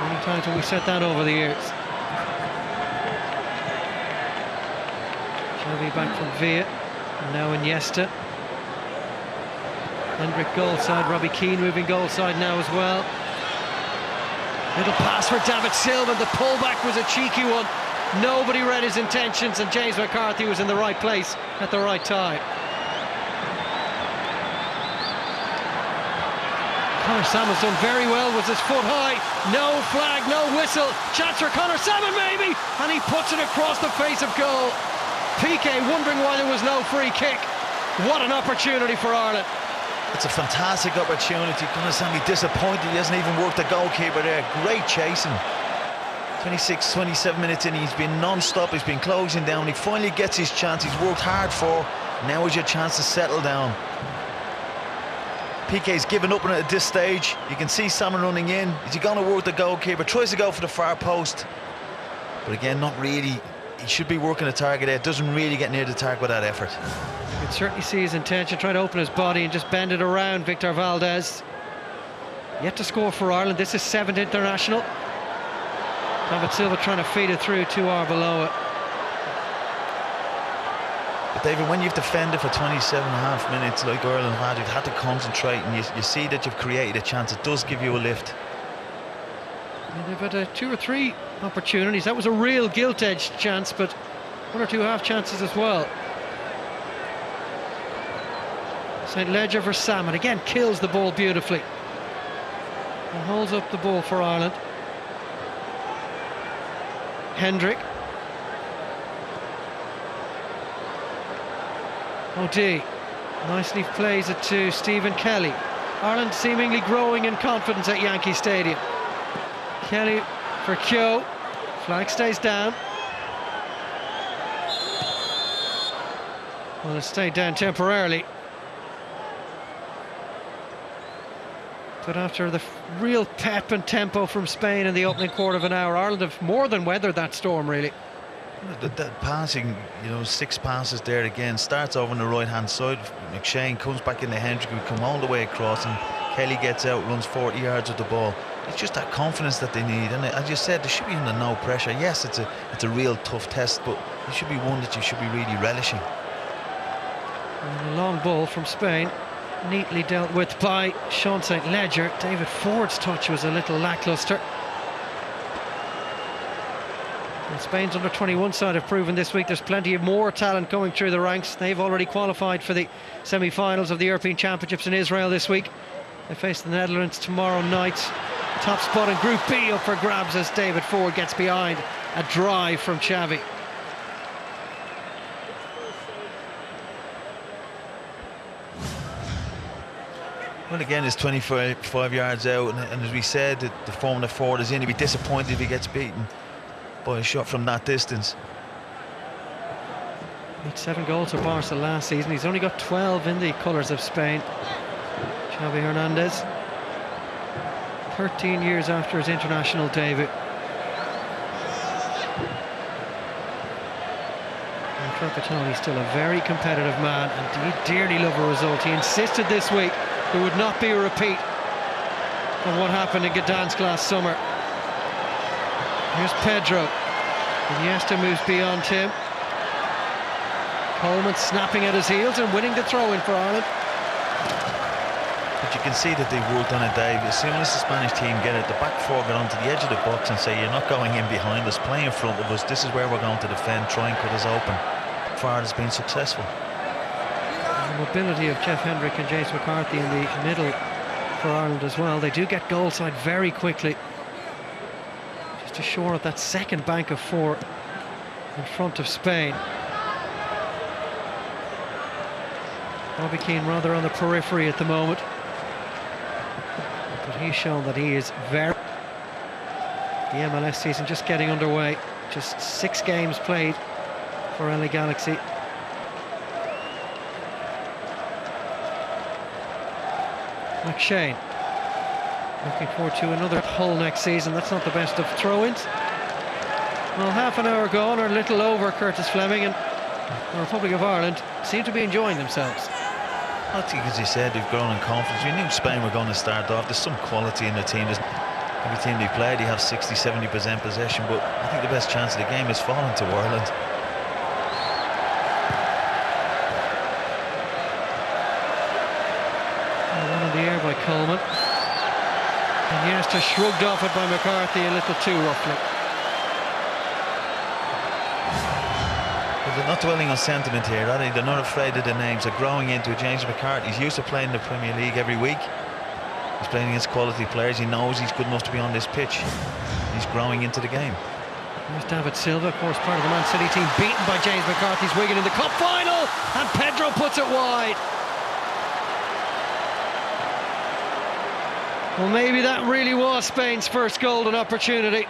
Many times have we said that over the years. Xavi back from Villa, and now Iniesta. Hendrick goal side, Robbie Keane moving goal side now as well. Little pass for David Silva, the pullback was a cheeky one. Nobody read his intentions, and James McCarthy was in the right place at the right time. Conor Salmon's done very well, was his foot high, no flag, no whistle, chance for Conor Salmon maybe, and he puts it across the face of goal. Piqué wondering why there was no free kick. What an opportunity for Ireland. It's a fantastic opportunity. Conor Salmon disappointed, he hasn't even worked the goalkeeper there. Great chasing. 26, 27 minutes in, he's been non-stop, he's been closing down, he finally gets his chance, he's worked hard for. Now is your chance to settle down. Piqué's given up on it at this stage. You can see Salmon running in. Is he going to work the goalkeeper? Tries to go for the far post, but again, not really. He should be working the target there. Doesn't really get near the target with that effort. You can certainly see his intention, trying to open his body and just bend it around. Victor Valdez yet to score for Ireland. This is 7th international. David Silva trying to feed it through to Arbeloa. But David, when you've defended for 27.5 minutes like Ireland had, you've had to concentrate, and you see that you've created a chance. It does give you a lift. And they've had 2 or 3 opportunities. That was a real gilt-edged chance, but 1 or 2 half chances as well. St. Ledger for Salmon, again kills the ball beautifully and holds up the ball for Ireland. Hendrick. O'D nicely plays it to Stephen Kelly. Ireland seemingly growing in confidence at Yankee Stadium. Kelly for Keogh. Flag stays down. Well, it stayed down temporarily. But after the real pep and tempo from Spain in the opening quarter of an hour, Ireland have more than weathered that storm, really. That passing, 6 passes there again, starts over on the right-hand side. McShane comes back into Hendrick, we come all the way across, and Kelly gets out, runs 40 yards with the ball. It's just that confidence that they need, and as you said, they should be under no pressure. Yes, it's a real tough test, but it should be one that you should be really relishing. And a long ball from Spain, neatly dealt with by Sean St. Ledger. David Ford's touch was a little lacklustre. And Spain's under-21 side have proven this week there's plenty of more talent coming through the ranks. They've already qualified for the semi-finals of the European Championships in Israel this week. They face the Netherlands tomorrow night. Top spot in Group B up for grabs as David Ford gets behind a drive from Xavi. Well, again, it's 25 yards out, and as we said, the form that Ford is in, he'd be disappointed if he gets beaten by a shot from that distance. He had 7 goals for Barca last season. He's only got 12 in the colours of Spain. Xavi Hernandez, 13 years after his international debut. And Trapattoni's still a very competitive man, and he dearly love a result. He insisted this week there would not be a repeat of what happened in Gdansk last summer. Here's Pedro. Iniesta moves beyond him. Coleman snapping at his heels and winning the throw-in for Ireland. But you can see that they've worked on it, Dave. As soon as the Spanish team get it, the back 4 get onto the edge of the box and say, you're not going in behind us, play in front of us, this is where we're going to defend, try and cut us open. Ford has been successful. The mobility of Jeff Hendrick and James McCarthy in the middle for Ireland as well. They do get goal side very quickly, just to shore up that second bank of 4 in front of Spain. Robbie Keane rather on the periphery at the moment, but he's shown that he is very... The MLS season just getting underway, just 6 games played for LA Galaxy. McShane looking forward to another Hull next season. That's not the best of throw-ins. Well, half an hour gone, or a little over, Curtis Fleming, and the Republic of Ireland seem to be enjoying themselves. I think, as you said, they've grown in confidence. We knew Spain were going to start off. There's some quality in the team. Every team they play, they have 60-70% possession, but I think the best chance of the game is falling to Ireland. Coleman. Iniesta shrugged off it by McCarthy a little too roughly. But they're not dwelling on sentiment here, are they? They're not afraid of the names. They're growing into it. James McCarthy, he's used to playing in the Premier League every week. He's playing against quality players. He knows he's good enough to be on this pitch. He's growing into the game. Here's David Silva, of course, part of the Man City team, beaten by James McCarthy's Wigan in the cup final, and Pedro puts it wide. Well, maybe that really was Spain's first golden opportunity,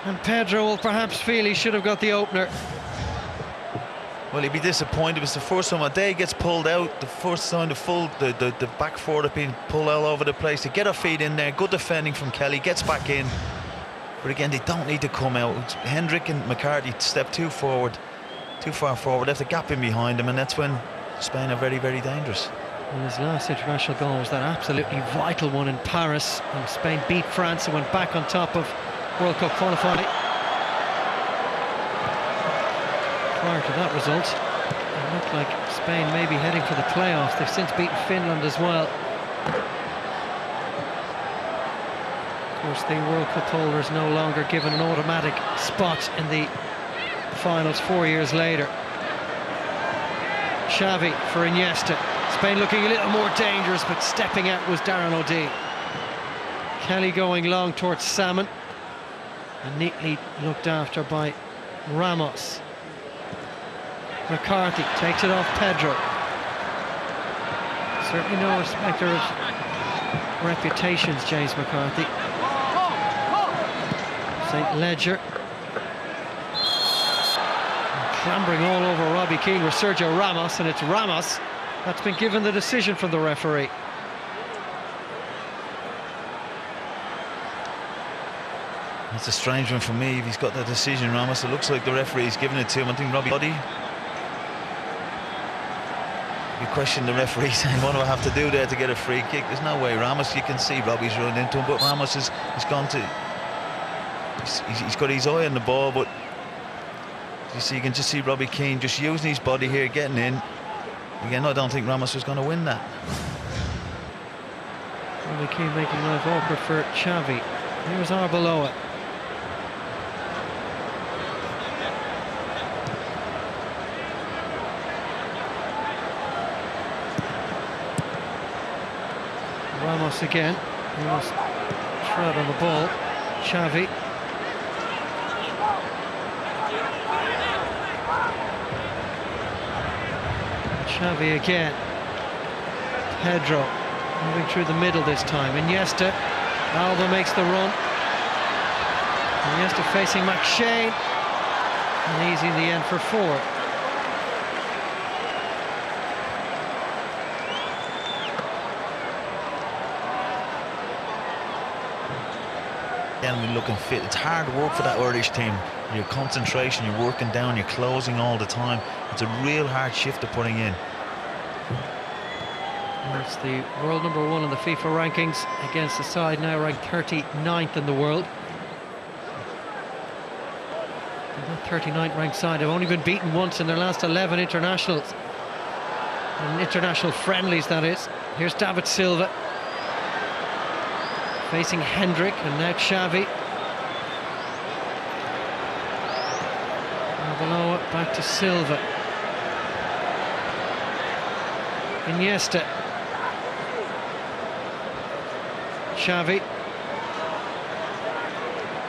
and Pedro will perhaps feel he should have got the opener. Well, he'd be disappointed. It's the first time a day gets pulled out, the first time the back four have been pulled all over the place. To get her feet in there, good defending from Kelly, gets back in. But again, they don't need to come out. Hendrick and McCarthy step too far forward, left a gap in behind them, and that's when Spain are very, very dangerous. And his last international goal was that absolutely vital one in Paris, and Spain beat France and went back on top of World Cup qualifying. Prior to that result, it looked like Spain may be heading for the playoffs. They've since beaten Finland as well. Of course, the World Cup holders no longer given an automatic spot in the finals 4 years later. Xavi for Iniesta. Spain looking a little more dangerous, but stepping out was Darren O'Dea. Kelly going long towards Salmon, and neatly looked after by Ramos. McCarthy takes it off Pedro. Certainly no respecter of reputations, James McCarthy. St. Ledger. And clambering all over Robbie Keane with Sergio Ramos, and it's Ramos that's been given the decision from the referee. It's a strange one for me. If he's got that decision, Ramos, it looks like the referee's giving it to him. I think Robbie Buddy. You question the referee saying, what do I have to do there to get a free kick? There's no way. Ramos, you can see Robbie's running into him, but Ramos has gone to... He's got his eye on the ball, but you see, you can just see Robbie Keane just using his body here, getting in. Again, I don't think Ramos was going to win that. Robbie Keane making life awkward for Xavi. Here's Arbeloa. Ramos again. Ramos tread on the ball. Xavi. Xavi again. Pedro moving through the middle this time. Iniesta. Alba makes the run. Iniesta facing McShane. And easy in the end for four. Again, we're looking fit. It's hard work for that Irish team. Your concentration, you're working down, you're closing all the time. It's a real hard shift they're putting in. It's the world #1 in the FIFA rankings against a side now ranked 39th in the world. That 39th ranked side have only been beaten once in their last 11 internationals. And international friendlies, that is. Here's David Silva facing Hendrick, and now Xavi. Arbeloa back to Silva. Iniesta. Xavi.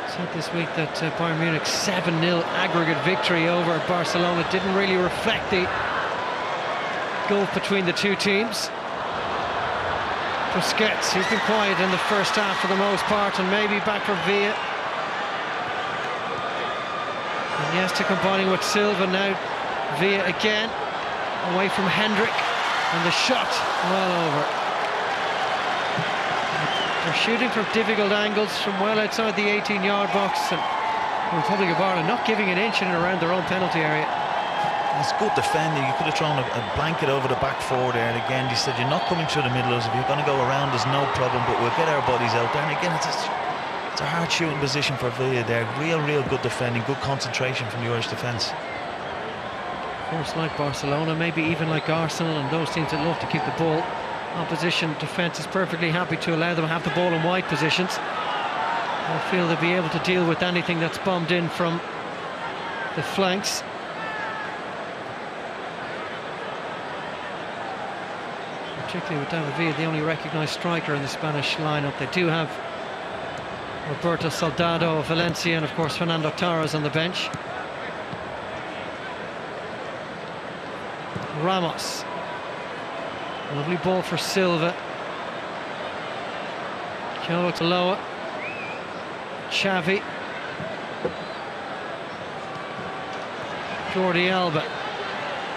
Said this week that Bayern Munich's 7-0 aggregate victory over Barcelona didn't really reflect the gulf between the two teams. Busquets, he's been quiet in the first half for the most part, and maybe back for Villa. Iniesta combining with Silva now. Villa again, away from Hendrick, and the shot well over. They're shooting from difficult angles from well outside the 18-yard box, and the Republic of Ireland not giving an inch in and around their own penalty area. It's good defending. You could have thrown a blanket over the back four there, and again they said you're not coming through the middle. If you're going to go around, there's no problem, but we'll get our bodies out there. And again, it's a hard shooting position for Villa there. Real good defending, good concentration from the Irish defence. Of course, like Barcelona, maybe even like Arsenal and those teams that love to keep the ball opposition defence is perfectly happy to allow them to have the ball in wide positions. I feel they'll be able to deal with anything that's bombed in from the flanks. Particularly with David Villa, the only recognised striker in the Spanish lineup. They do have Roberto Soldado of Valencia and of course Fernando Torres on the bench. Ramos. Lovely ball for Silva. Cholo Taloa. Xavi. Jordi Alba.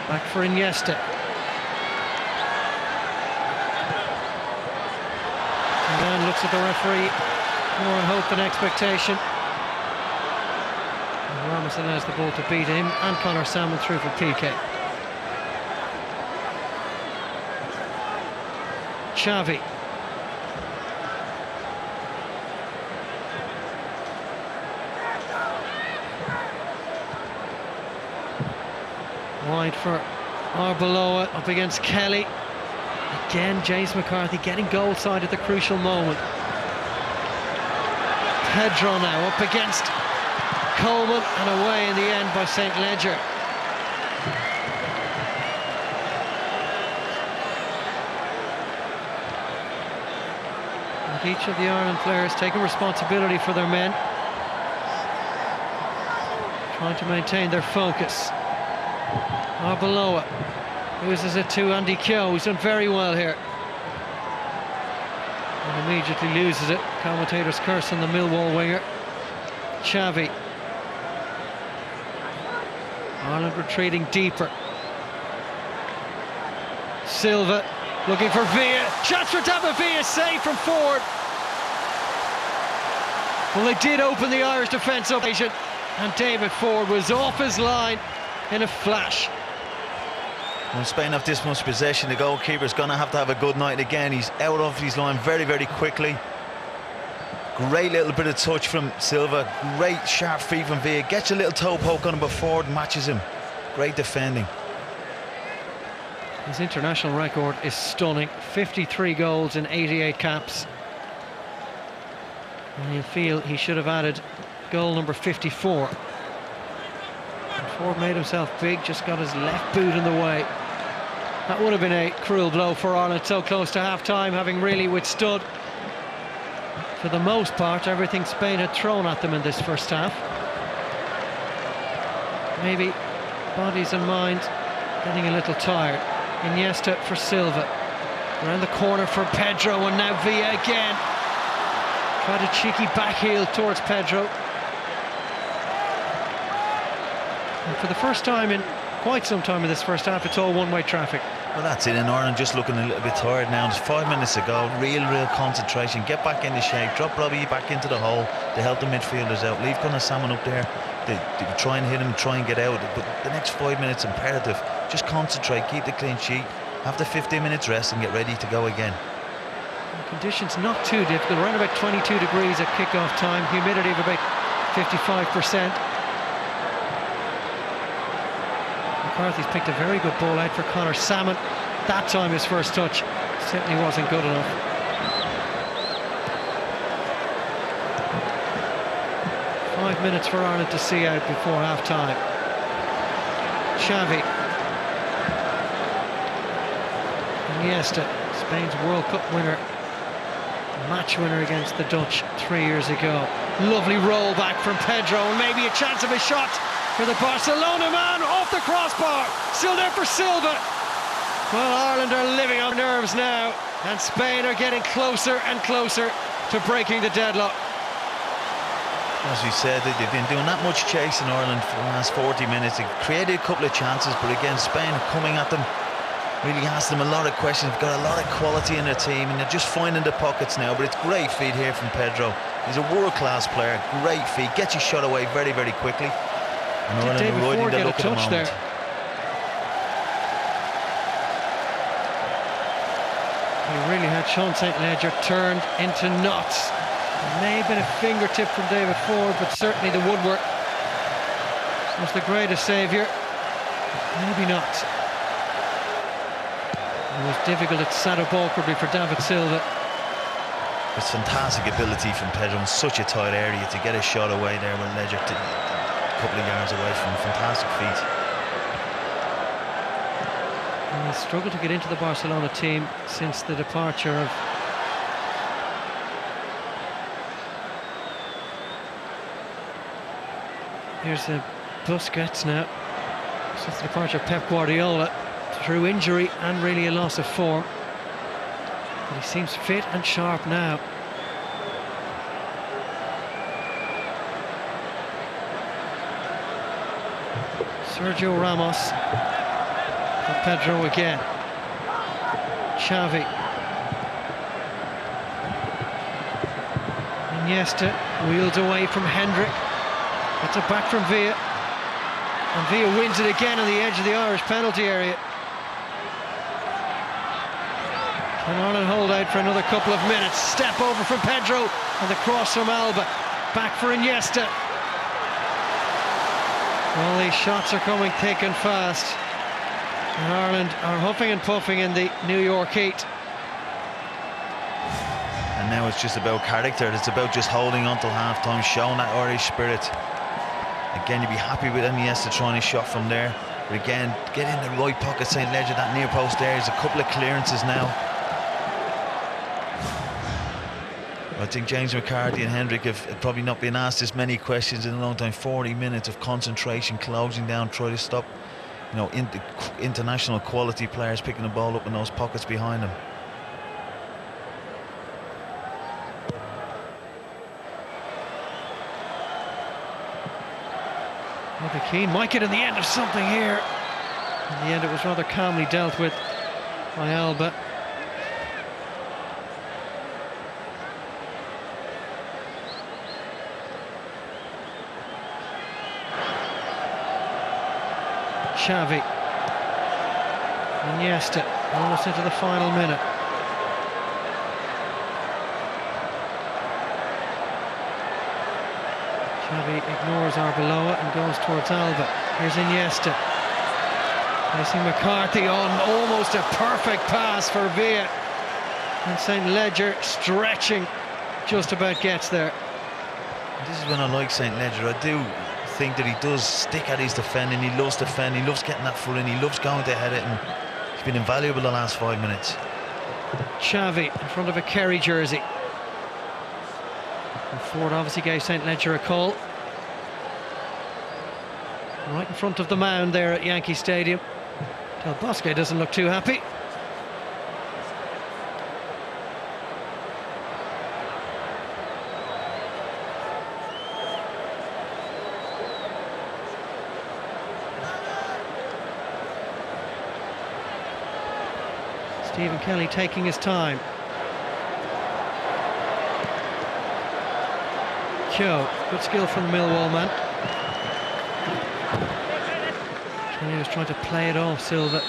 Back for Iniesta. And then looks at the referee. More in hope than expectation. And Ramos allows the ball to beat him and Conor Salmon through for PK. Xavi. Wide for Arbeloa, up against Kelly. Again, James McCarthy getting goal side at the crucial moment. Pedro now up against Coleman and away in the end by St. Ledger. And each of the Ireland players taking responsibility for their men, trying to maintain their focus. Arbeloa loses it to Andy Keogh, who's done very well here. And immediately loses it. Commentators curse on the Millwall winger. Xavi. Ireland retreating deeper. Silva looking for Villa. Chance for David Villa, save from Ford. Well, they did open the Irish defence up, and David Ford was off his line in a flash. When Spain have this much possession, the goalkeeper's going to have a good night again. He's out of his line very, very quickly. Great little bit of touch from Silva. Great sharp feet from Villa. Gets a little toe poke on him, but Ford matches him. Great defending. His international record is stunning. 53 goals in 88 caps. And you feel he should have added goal number 54. And Ford made himself big, just got his left boot in the way. That would have been a cruel blow for Ireland, so close to half-time, having really withstood, for the most part, everything Spain had thrown at them in this first half. Maybe bodies and minds getting a little tired. Iniesta for Silva. Around the corner for Pedro, and now Villa again. Tried a cheeky back heel towards Pedro. And for the first time in quite some time in this first half, it's all one-way traffic. Well, that's it. In Ireland just looking a little bit tired now. There's 5 minutes to go. Real concentration. Get back into shape. Drop Robbie back into the hole to help the midfielders out. Leave Conor Salmon up there. They try and hit him, try and get out. But the next 5 minutes imperative. Just concentrate, keep the clean sheet, have the 15 minutes rest and get ready to go again. The conditions not too difficult. Around about 22 degrees at kick-off time. Humidity of about 55%. McCarthy's picked a very good ball out for Conor Salmon. That time his first touch certainly wasn't good enough. Five minutes for Ireland to see out before half-time. Xavi. Iniesta, Spain's World Cup winner. Match winner against the Dutch 3 years ago. Lovely roll back from Pedro, and maybe a chance of a shot for the Barcelona man, off the crossbar. Still there for Silva. Well, Ireland are living on nerves now, and Spain are getting closer and closer to breaking the deadlock. As we said, they've been doing that much chase in Ireland for the last 40 minutes. They've created a couple of chances, but again, Spain coming at them, really asked them a lot of questions. They've got a lot of quality in their team, and they're just finding the pockets now. But it's great feed here from Pedro. He's a world-class player. Great feed. Gets his shot away very, very quickly. And Did David Ford get a touch there? He really had Sean St. Ledger turned into knots. It may have been a fingertip from David Ford, but certainly the woodwork was the greatest saviour. Maybe not. It was difficult. It sat up awkwardly for David Silva. It's fantastic ability from Pedro in such a tight area to get a shot away there with Ledger a couple of yards away from him. Fantastic feat. And he's struggled to get into the Barcelona team since the departure of here's Busquets now. Since the departure of Pep Guardiola through injury and really a loss of form. But he seems fit and sharp now. Sergio Ramos. For Pedro again. Xavi. Iniesta wheeled away from Hendrick. Gets it back from Villa. And Villa wins it again on the edge of the Irish penalty area. Can Ireland hold out for another couple of minutes? Step over from Pedro and the cross from Alba. Back for Iniesta. Well, these shots are coming thick and fast. And Ireland are huffing and puffing in the New York heat. And now it's just about character. It's about just holding on till half-time, showing that Irish spirit. Again, you'd be happy with Iniesta trying his shot from there. But again, get in the right pocket, St. Ledger, that near post there. There's a couple of clearances now. I think James McCarthy and Hendrick have probably not been asked this many questions in a long time. 40 minutes of concentration, closing down, try to stop, you know, international quality players picking the ball up in those pockets behind them. Well, Keane might get in the end of something here. In the end, it was rather calmly dealt with by Alba. Xavi. Iniesta, almost into the final minute. Xavi ignores Arbeloa and goes towards Alba. Here's Iniesta. Facing McCarthy on almost a perfect pass for Villa. And St. Ledger stretching, just about gets there. This is when I like St. Ledger. I do think that he does stick at his defending. He loves defending, he loves getting that foot in, he loves going to head it, and he's been invaluable the last 5 minutes. Xavi in front of a Kerry jersey. And Ford obviously gave St. Ledger a call. Right in front of the mound there at Yankee Stadium. Del Bosque doesn't look too happy. Stephen Kelly taking his time. Keogh, good skill from the Millwall man. Kelly was trying to play it off Silva.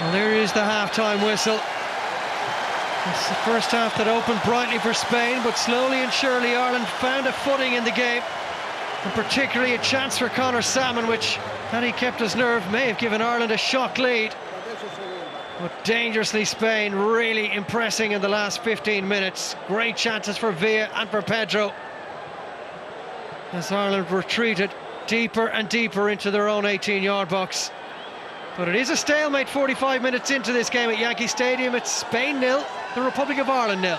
Well, there is the half-time whistle. It's the first half that opened brightly for Spain, but slowly and surely Ireland found a footing in the game, and particularly a chance for Conor Salmon, which, had he kept his nerve, may have given Ireland a shock lead. But dangerously Spain really impressing in the last 15 minutes. Great chances for Villa and for Pedro, as Ireland retreated deeper and deeper into their own 18-yard box. But it is a stalemate 45 minutes into this game at Yankee Stadium. It's Spain 0, the Republic of Ireland 0.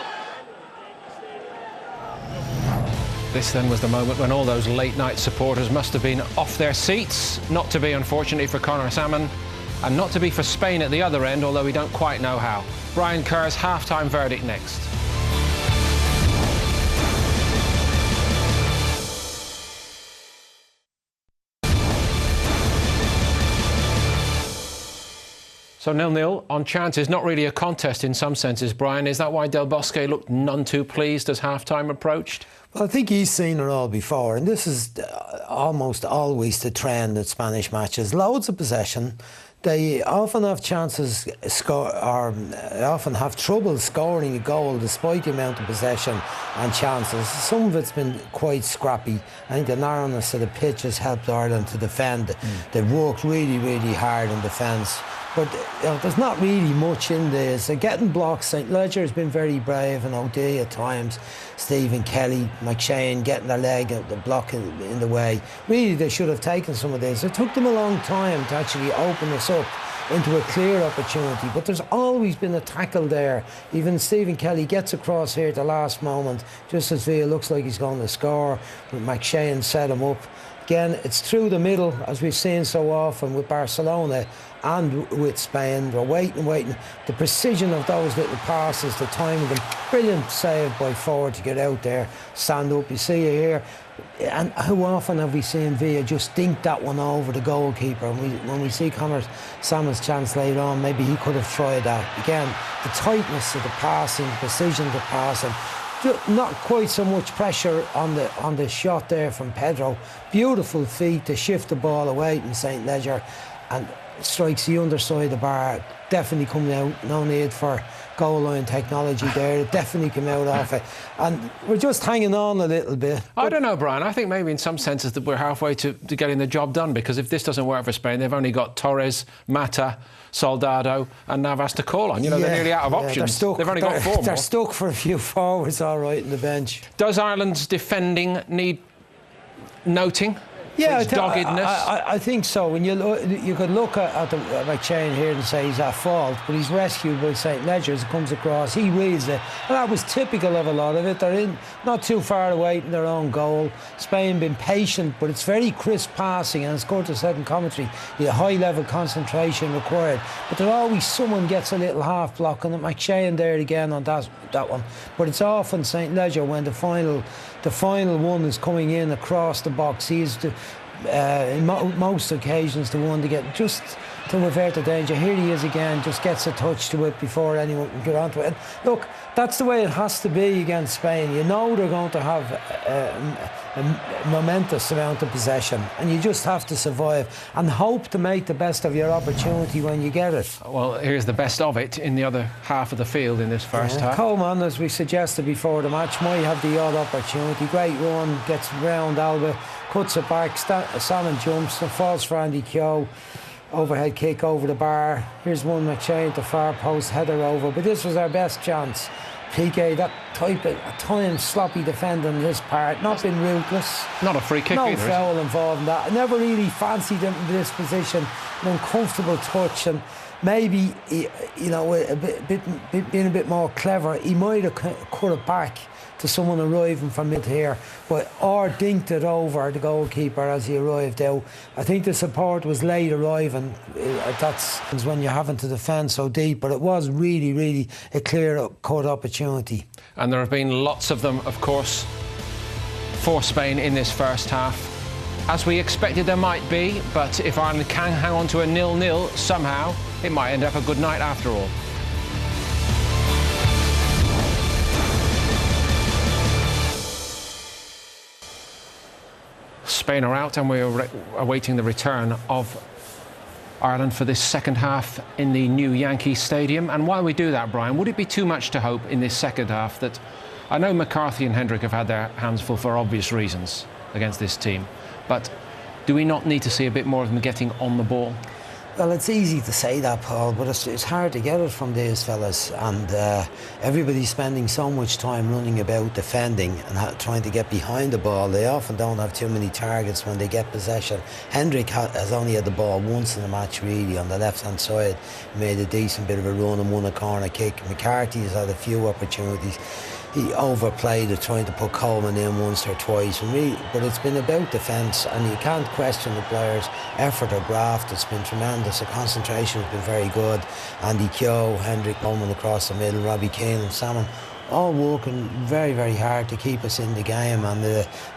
This then was the moment when all those late-night supporters must have been off their seats. Not to be, unfortunately, for Conor Salmon, and not to be for Spain at the other end, although we don't quite know how. Brian Kerr's half-time verdict next. So 0-0 on chances, not really a contest in some senses, Brian. Is that why Del Bosque looked none too pleased as half-time approached? Well, I think he's seen it all before, and this is almost always the trend at Spanish matches. Loads of possession, they often have chances often have trouble scoring a goal despite the amount of possession and chances. Some of it's been quite scrappy. I think the narrowness of the pitch has helped Ireland to defend. They've worked really, really hard in defence. But there's not really much in this. They're getting blocks. St Ledger has been very brave, and O'Dea at times. Stephen Kelly, McShane getting their leg out the block in the way. Really, they should have taken some of this. It took them a long time to actually open this up into a clear opportunity, but there's always been a tackle there. Even Stephen Kelly gets across here at the last moment, just as Villa looks like he's going to score, but McShane set him up. Again, it's through the middle, as we've seen so often with Barcelona and with Spain. They're waiting. The precision of those little passes, the timing of them, brilliant save by Ford to get out there, stand up. You see it here. And how often have we seen Villa just dink that one over the goalkeeper? And when we see Conor Sammons' chance later on, maybe he could have tried that. Again, the tightness of the passing, the precision of the passing. Not quite so much pressure on the shot there from Pedro. Beautiful feet to shift the ball away from St Ledger, and strikes the underside of the bar. Definitely coming out. No need for goal line technology there. It definitely came out of it, and we're just hanging on a little bit. I don't know, Brian. I think maybe in some senses that we're halfway to getting the job done, because if this doesn't work for Spain, they've only got Torres, Mata, Soldado and Navas to call on. They're nearly out of options. They've only got 4 more. They're stuck for a few forwards, all right, in the bench. Does Ireland's defending need noting? Yeah, doggedness. I think so. When you could look at McShane here and say he's at fault, but he's rescued by St Ledger as it comes across. He reads it, and that was typical of a lot of it. They're in not too far away from their own goal. Spain been patient, but it's very crisp passing, and it's good to said in commentary. High level concentration required, but there always someone gets a little half block, and McShane there again on that one. But it's often St Ledger when the final one is coming in across the box. He's in most occasions the one to get just to avert the danger. Here he is again, just gets a touch to it before anyone can get onto it. And look, that's the way it has to be against Spain. They're going to have a momentous amount of possession, and you just have to survive and hope to make the best of your opportunity when you get it. Well, here's the best of it in the other half of the field in this first half. Coleman, as we suggested before the match, might have the odd opportunity. Great run, gets round Alba, cuts it back, Salmon jumps and falls for Andy Keogh. Overhead kick over the bar. Here's one McShane at the far post, header over. But this was our best chance. PK, that type of at times sloppy defending on his part, not been ruthless. Not a free kick no either. No foul involved in that. I never really fancied him in this position. An uncomfortable touch, and maybe being a bit more clever, he might have cut it back to someone arriving from mid here, or dinked it over the goalkeeper as he arrived out. I think the support was late arriving. That's when you're having to defend so deep, but it was really, really a clear-cut opportunity. And there have been lots of them, of course, for Spain in this first half. As we expected there might be, but if Ireland can hang on to a 0-0 somehow, it might end up a good night after all. Spain are out, and we're awaiting the return of Ireland for this second half in the new Yankee Stadium. And while we do that, Brian, would it be too much to hope in this second half that... I know McCarthy and Hendrick have had their hands full for obvious reasons against this team, but do we not need to see a bit more of them getting on the ball? Well, it's easy to say that, Paul, but it's hard to get it from these fellas, and everybody's spending so much time running about defending and trying to get behind the ball. They often don't have too many targets when they get possession. Hendrick has only had the ball once in the match, really, on the left-hand side. Made a decent bit of a run and won a corner kick. McCarthy has had a few opportunities. He overplayed it, trying to put Coleman in once or twice, but it's been about defence, and you can't question the players' effort or graft. It's been tremendous. The concentration has been very good. Andy Keogh, Hendrick, Coleman across the middle, Robbie Keane and Salmon, all working very, very hard to keep us in the game, and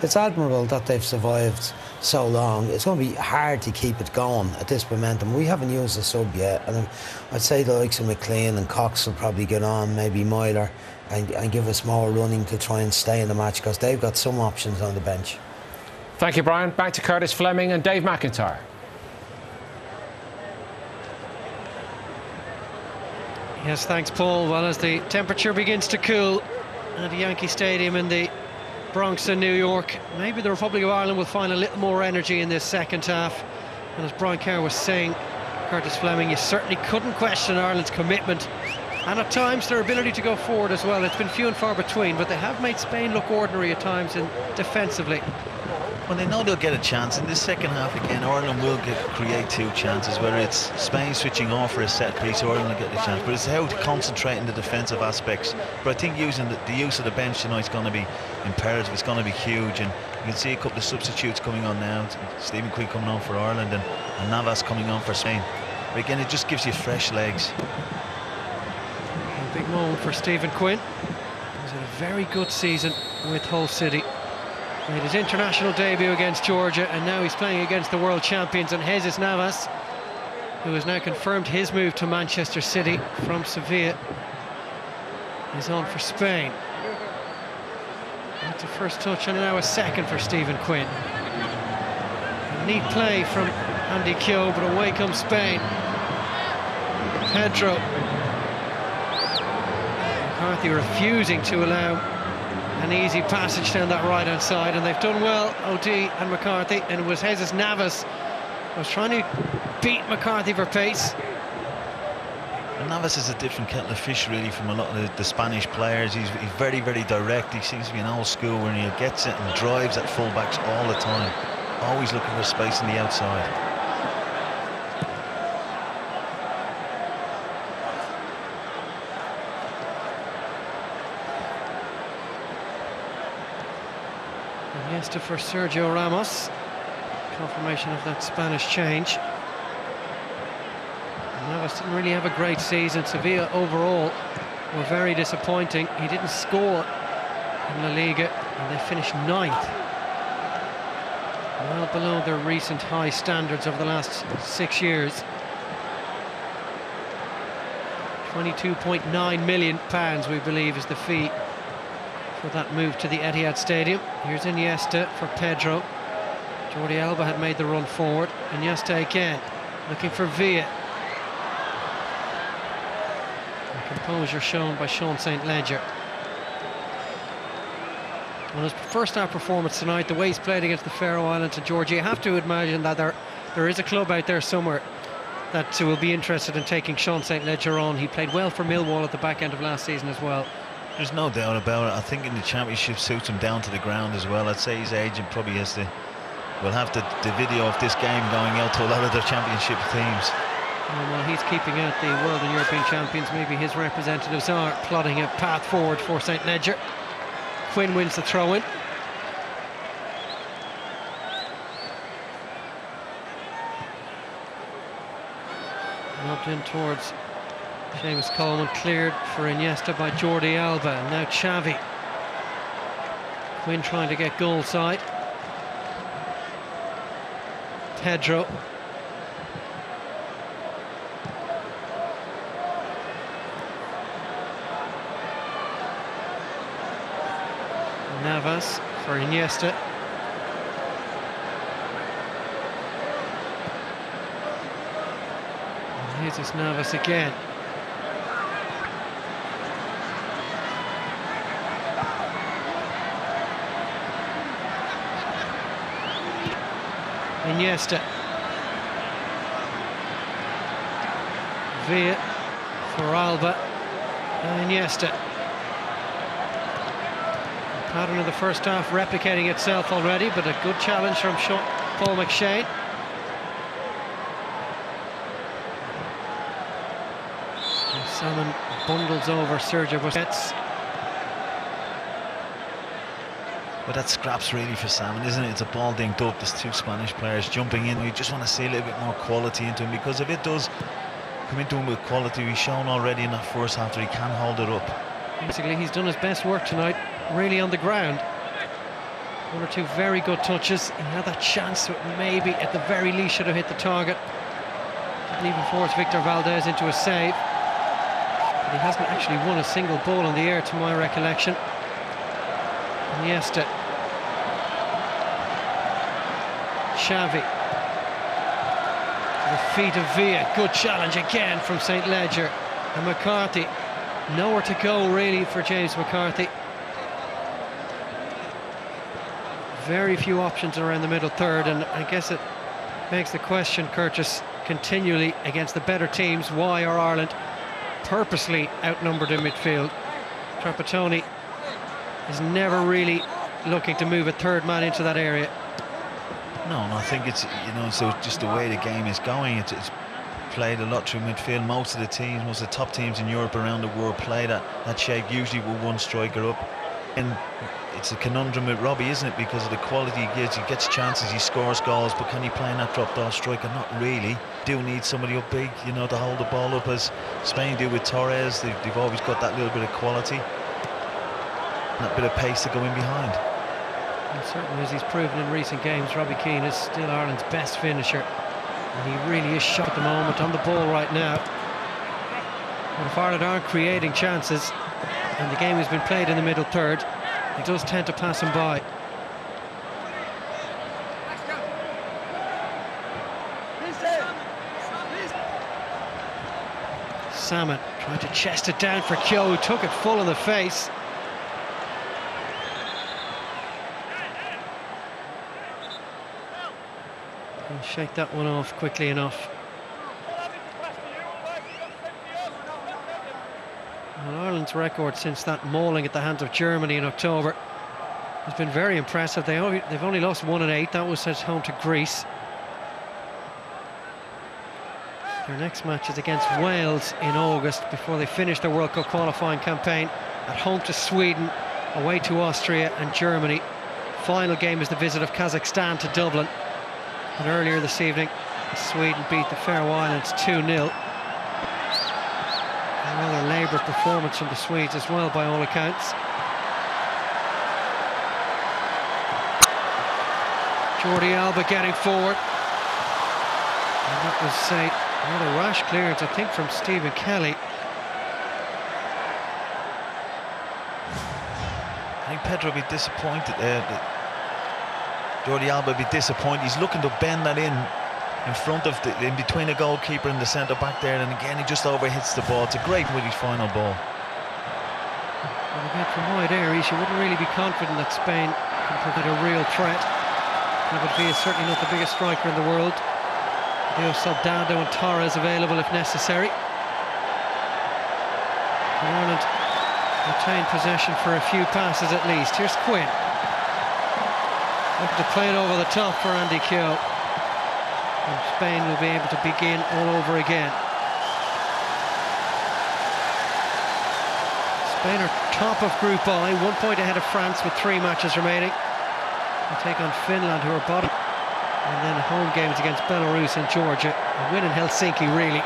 it's admirable that they've survived so long. It's going to be hard to keep it going at this momentum. We haven't used the sub yet, and I'd say the likes of McLean and Cox will probably get on, maybe Myler, and give us more running to try and stay in the match, because they've got some options on the bench. Thank you, Brian. Back to Curtis Fleming and Dave McIntyre. Yes, thanks, Paul. Well, as the temperature begins to cool at Yankee Stadium in the Bronx in New York, maybe the Republic of Ireland will find a little more energy in this second half. And as Brian Kerr was saying, Curtis Fleming, you certainly couldn't question Ireland's commitment and at times their ability to go forward as well. It's been few and far between, but they have made Spain look ordinary at times and defensively. Well, they know they'll get a chance. In this second half again, Ireland will create two chances, whether it's Spain switching off for a set piece or Ireland will get a chance. But it's how to concentrate on the defensive aspects. But I think using the use of the bench tonight is going to be imperative. It's going to be huge, and you can see a couple of substitutes coming on now. Stephen Quinn coming on for Ireland and Navas coming on for Spain. But again, it just gives you fresh legs. A big moment for Stephen Quinn. He's had a very good season with Hull City. Made his international debut against Georgia, and now he's playing against the world champions. And Jesus Navas, who has now confirmed his move to Manchester City from Sevilla, is on for Spain. That's a first touch and now a second for Stephen Quinn. A neat play from Andy Keogh, but away comes Spain. Pedro. McCarthy refusing to allow an easy passage down that right-hand side, and they've done well, O'D and McCarthy, and it was Jesus Navas who was trying to beat McCarthy for pace. And Navas is a different kettle of fish really from a lot of the Spanish players. He's very, very direct. He seems to be an old school when he gets it and drives at fullbacks all the time, always looking for space on the outside. Iniesta for Sergio Ramos. Confirmation of that Spanish change. Navas didn't really have a great season. Sevilla overall were very disappointing. He didn't score in La Liga, and they finished 9th. Well below their recent high standards of the last 6 years. £22.9 million, we believe, is the fee for that move to the Etihad Stadium. Here's Iniesta for Pedro. Jordi Alba had made the run forward. Iniesta again, looking for Villa. The composure shown by Sean St. Ledger. On his first half performance tonight, the way he's played against the Faroe Islands and Georgia, you have to imagine that there is a club out there somewhere that will be interested in taking Sean St. Ledger on. He played well for Millwall at the back end of last season as well. There's no doubt about it. I think in the championship suits him down to the ground as well. I'd say his agent probably has to. We'll have the video of this game going out to a lot of the championship teams. Well, he's keeping out the world and European champions. Maybe his representatives are plotting a path forward for St. Ledger. Quinn wins the throw-in. Lobbed in towards Seamus Coleman, cleared for Iniesta by Jordi Alba, and now Xavi. Quinn trying to get goal side. Pedro. Navas for Iniesta. And here's Navas again. Iniesta. Villa for Alba. And Iniesta. The pattern of the first half replicating itself already, but a good challenge from Paul McShane. And Salmon bundles over Sergio Busquets. But that scraps really for Salmon, isn't it? It's a ball dinged up. There's two Spanish players jumping in. We just want to see a little bit more quality into him, because if it does come into him with quality, we've shown already in that first half that he can hold it up. Basically, he's done his best work tonight, really on the ground. One or two very good touches. He had that chance to maybe, at the very least, should have hit the target. Didn't even force Victor Valdez into a save. But he hasn't actually won a single ball in the air, to my recollection. Iniesta. Xavi. The feet of Villa. Good challenge again from St. Ledger. And McCarthy, nowhere to go really for James McCarthy. Very few options around the middle third, and I guess it begs the question, Curtis, continually against the better teams, why are Ireland purposely outnumbered in midfield? Trapattoni is never really looking to move a third man into that area. No, I think it's, so just the way the game is going, it's played a lot through midfield. Most of the teams, most of the top teams in Europe around the world play that shape, usually with one striker up. And it's a conundrum with Robbie, isn't it? Because of the quality he gives, he gets chances, he scores goals, but can he play in that drop-off striker? Not really. Do need somebody up big, to hold the ball up, as Spain do with Torres. They've always got that little bit of quality, and that bit of pace to go in behind. And certainly, as he's proven in recent games, Robbie Keane is still Ireland's best finisher, and he really is shot at the moment on the ball right now. And if Ireland aren't creating chances, and the game has been played in the middle third, he does tend to pass him by. Salmon trying to chest it down for Keogh, who took it full in the face. He'll shake that one off quickly enough. Well, Ireland's record since that mauling at the hands of Germany in October has been very impressive. They've only lost 1 and 8. That was at home to Greece. Their next match is against Wales in August, before they finish their World Cup qualifying campaign. At home to Sweden, away to Austria and Germany. Final game is the visit of Kazakhstan to Dublin. And earlier this evening, Sweden beat the Faroe Islands 2-0. Another laboured performance from the Swedes as well, by all accounts. Jordi Alba getting forward. And that was another rash clearance, I think, from Stephen Kelly. I think Pedro will be disappointed there. Jordi Alba will be disappointed. He's looking to bend that in front of in between the goalkeeper and the centre back there, and again he just overhits the ball. It's a great Willie final ball. Well, again, from wide areas, you wouldn't really be confident that Spain can provide a real threat. David is certainly not the biggest striker in the world. They have Soldado and Torres available if necessary. And Ireland retain possession for a few passes at least. Here's Quinn. Looking to play it over the top for Andy Keogh. And Spain will be able to begin all over again. Spain are top of Group I, 1 point ahead of France with 3 matches remaining. They take on Finland, who are bottom. And then home games against Belarus and Georgia. A win in Helsinki, really.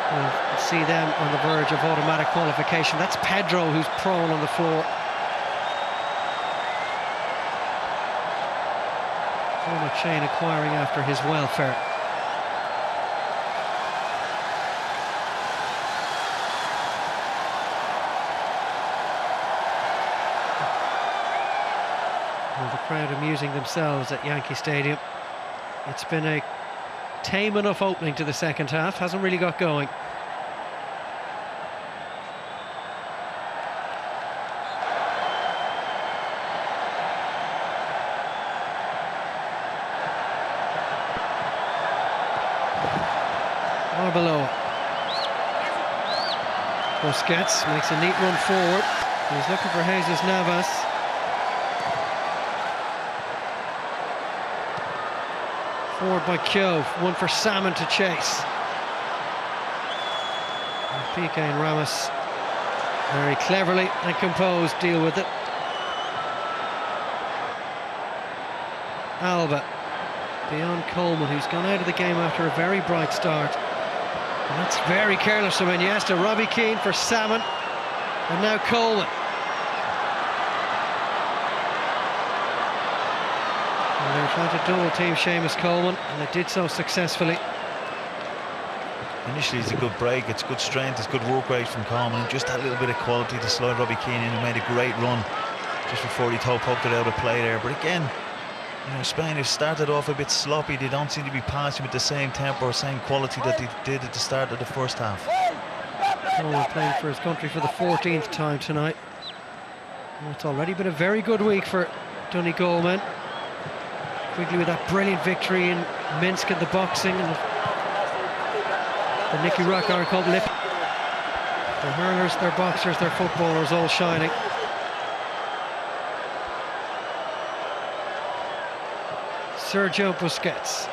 We'll see them on the verge of automatic qualification. That's Pedro, who's prone on the floor. Paul McShane inquiring after his welfare. Well, the crowd amusing themselves at Yankee Stadium. It's been a tame enough opening to the second half, hasn't really got going. Arbeloa. Busquets makes a neat run forward. He's looking for Jesus Navas. Forward by Keogh, one for Salmon to chase. And Piqué and Ramos very cleverly and composed deal with it. Alba beyond Coleman, who's gone out of the game after a very bright start. And that's very careless from Iniesta. Robbie Keane for Salmon, and now Coleman. And they were trying to double team Seamus Coleman, and they did so successfully. Initially it's a good break, it's good strength, it's good work rate from Coleman, and just that little bit of quality to slide Robbie Keane in, who made a great run just before he poked it out of play there. But again, Spain have started off a bit sloppy. They don't seem to be passing with the same tempo or same quality that they did at the start of the first half. Coleman playing for his country for the 14th time tonight. And it's already been a very good week for Donegal. Quigley with that brilliant victory in Minsk in the boxing, and the Nicky Rock Iron Cup lip. Their hurlers, their boxers, their footballers all shining. Sergio Busquets.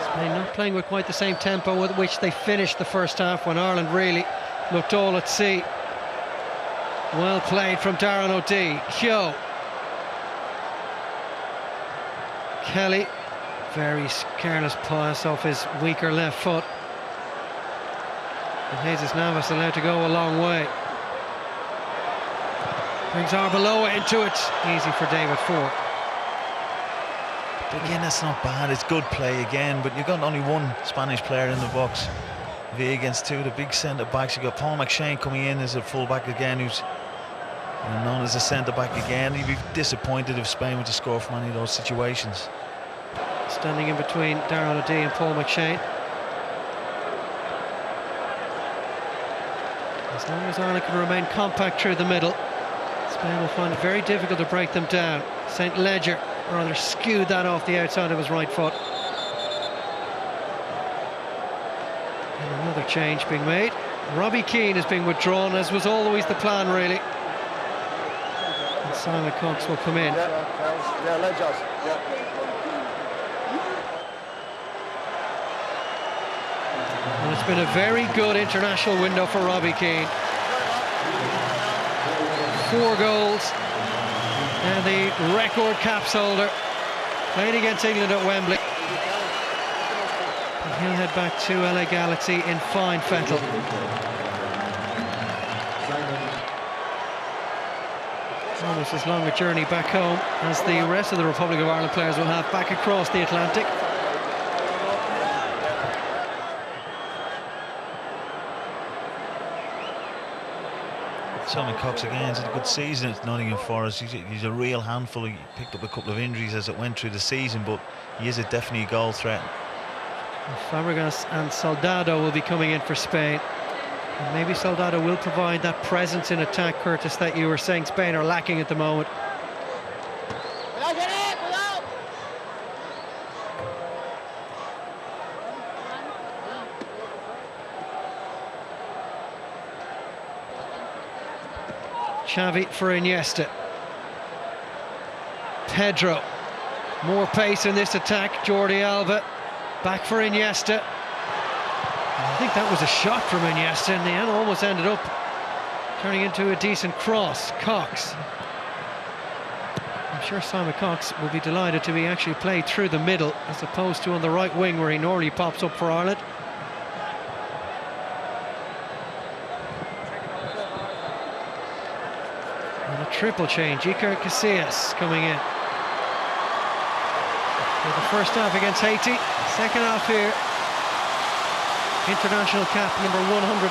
Spain not playing with quite the same tempo with which they finished the first half, when Ireland really looked all at sea. Well played from Darren O'Dea. Keogh. Kelly, very careless pass off his weaker left foot. And Jesus Navas allowed to go a long way. Brings Arbeloa into it. Easy for David Ford. Again, that's not bad. It's good play again, but you've got only one Spanish player in the box. V against two, the big centre backs. You've got Paul McShane coming in as a full back again, who's known as a centre back again. He'd be disappointed if Spain were to score from any of those situations. Standing in between Darren O'Dea and Paul McShane. As long as Ireland can remain compact through the middle, Spain will find it very difficult to break them down. St. Ledger rather skewed that off the outside of his right foot. And another change being made. Robbie Keane is being withdrawn, as was always the plan, really. And Simon Cox will come in. And it's been a very good international window for Robbie Keane. 4 goals, and the record caps holder, played against England at Wembley. And he'll head back to LA Galaxy in fine fettle. Almost as long a journey back home as the rest of the Republic of Ireland players will have back across the Atlantic. Simon Cox again has had a good season at Nottingham Forest. He's a real handful. He picked up a couple of injuries as it went through the season, but he is a definitely goal threat. Fabregas and Soldado will be coming in for Spain. And maybe Soldado will provide that presence in attack, Curtis, that you were saying Spain are lacking at the moment. Xavi for Iniesta. Pedro. More pace in this attack. Jordi Alba. Back for Iniesta. I think that was a shot from Iniesta, and the end almost ended up turning into a decent cross. Cox. I'm sure Simon Cox will be delighted to be actually played through the middle as opposed to on the right wing where he normally pops up for Ireland. And a triple change. Iker Casillas coming in. For the first half against Haiti, second half here. International cap number 145.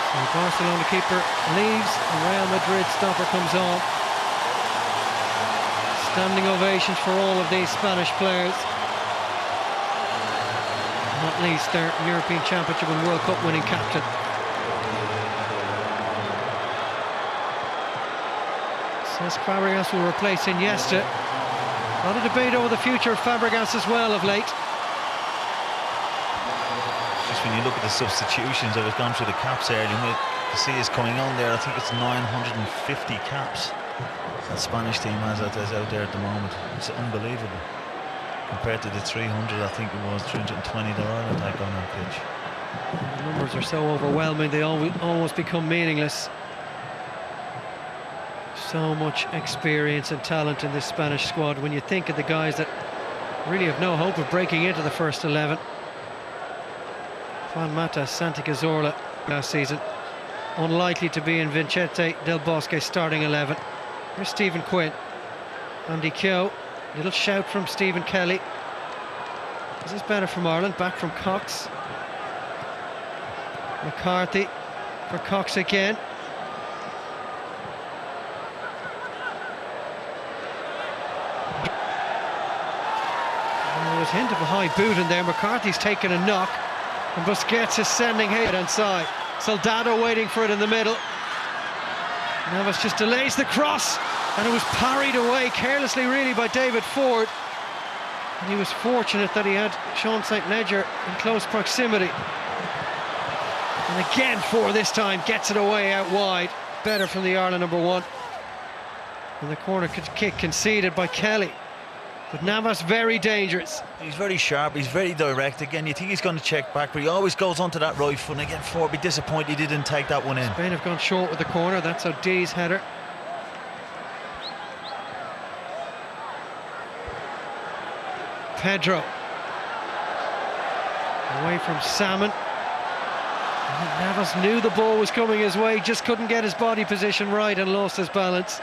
So Barcelona keeper leaves, and Real Madrid stopper comes on. Standing ovations for all of these Spanish players. Not least their European Championship and World Cup winning captain. Says Fabregas will replace Iniesta. A lot of debate over the future of Fabregas as well of late. Just when you look at the substitutions, I was going through the caps earlier, and Casillas coming on there. I think it's 950 caps that Spanish team has out there at the moment. It's unbelievable. Compared to the 300, I think it was 320 that Ireland had on that pitch. The numbers are so overwhelming, they almost become meaningless. So much experience and talent in this Spanish squad when you think of the guys that really have no hope of breaking into the first 11. Juan Mata, Santi Cazorla last season. Unlikely to be in Vicente Del Bosque's starting 11. Here's Stephen Quinn. Andy Keogh. Little shout from Stephen Kelly. This is better from Ireland. Back from Cox. McCarthy for Cox again. hint of a high boot in there. McCarthy's taken a knock, and Busquets is sending him inside. Soldado waiting for it in the middle. Navas just delays the cross, and it was parried away carelessly really by David Ford. And he was fortunate that he had Sean St. Ledger in close proximity. And again, Ford this time gets it away out wide. Better from the Ireland number 1. And the corner kick conceded by Kelly. But Navas very dangerous. He's very sharp, he's very direct. Again, you think he's going to check back, but he always goes onto that right foot. And again, Ford be disappointed he didn't take that one in. Spain have gone short with the corner. That's O'Dea's header. Pedro. Away from Salmon. And Navas knew the ball was coming his way, just couldn't get his body position right and lost his balance.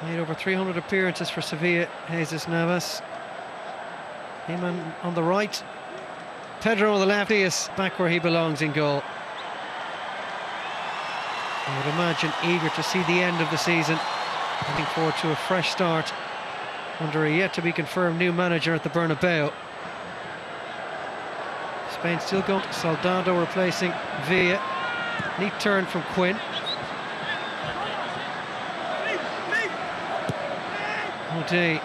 Made over 300 appearances for Sevilla, Jesus Navas. Him on the right, Pedro on the left. He is back where he belongs in goal. I would imagine eager to see the end of the season. Looking forward to a fresh start under a yet-to-be-confirmed new manager at the Bernabeu. Spain still going. Soldado replacing Villa. Neat turn from Quinn. O'Dea.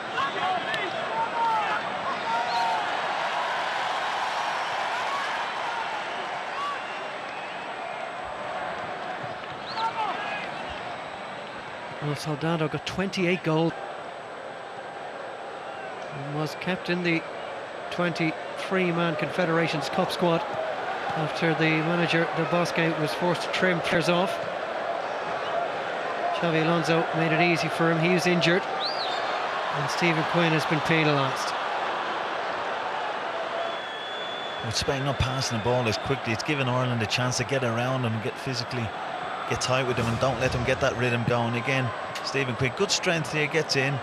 Well, Soldado got 28 goals and was kept in the 23-man Confederations Cup squad after the manager Del Bosque was forced to trim players off. Xavi Alonso made it easy for him. He was injured, and Stephen Quinn has been penalised. With Spain not passing the ball as quickly, it's given Ireland a chance to get around them and get tight with them and don't let them get that rhythm going. Again, Stephen Quinn, good strength here, gets in.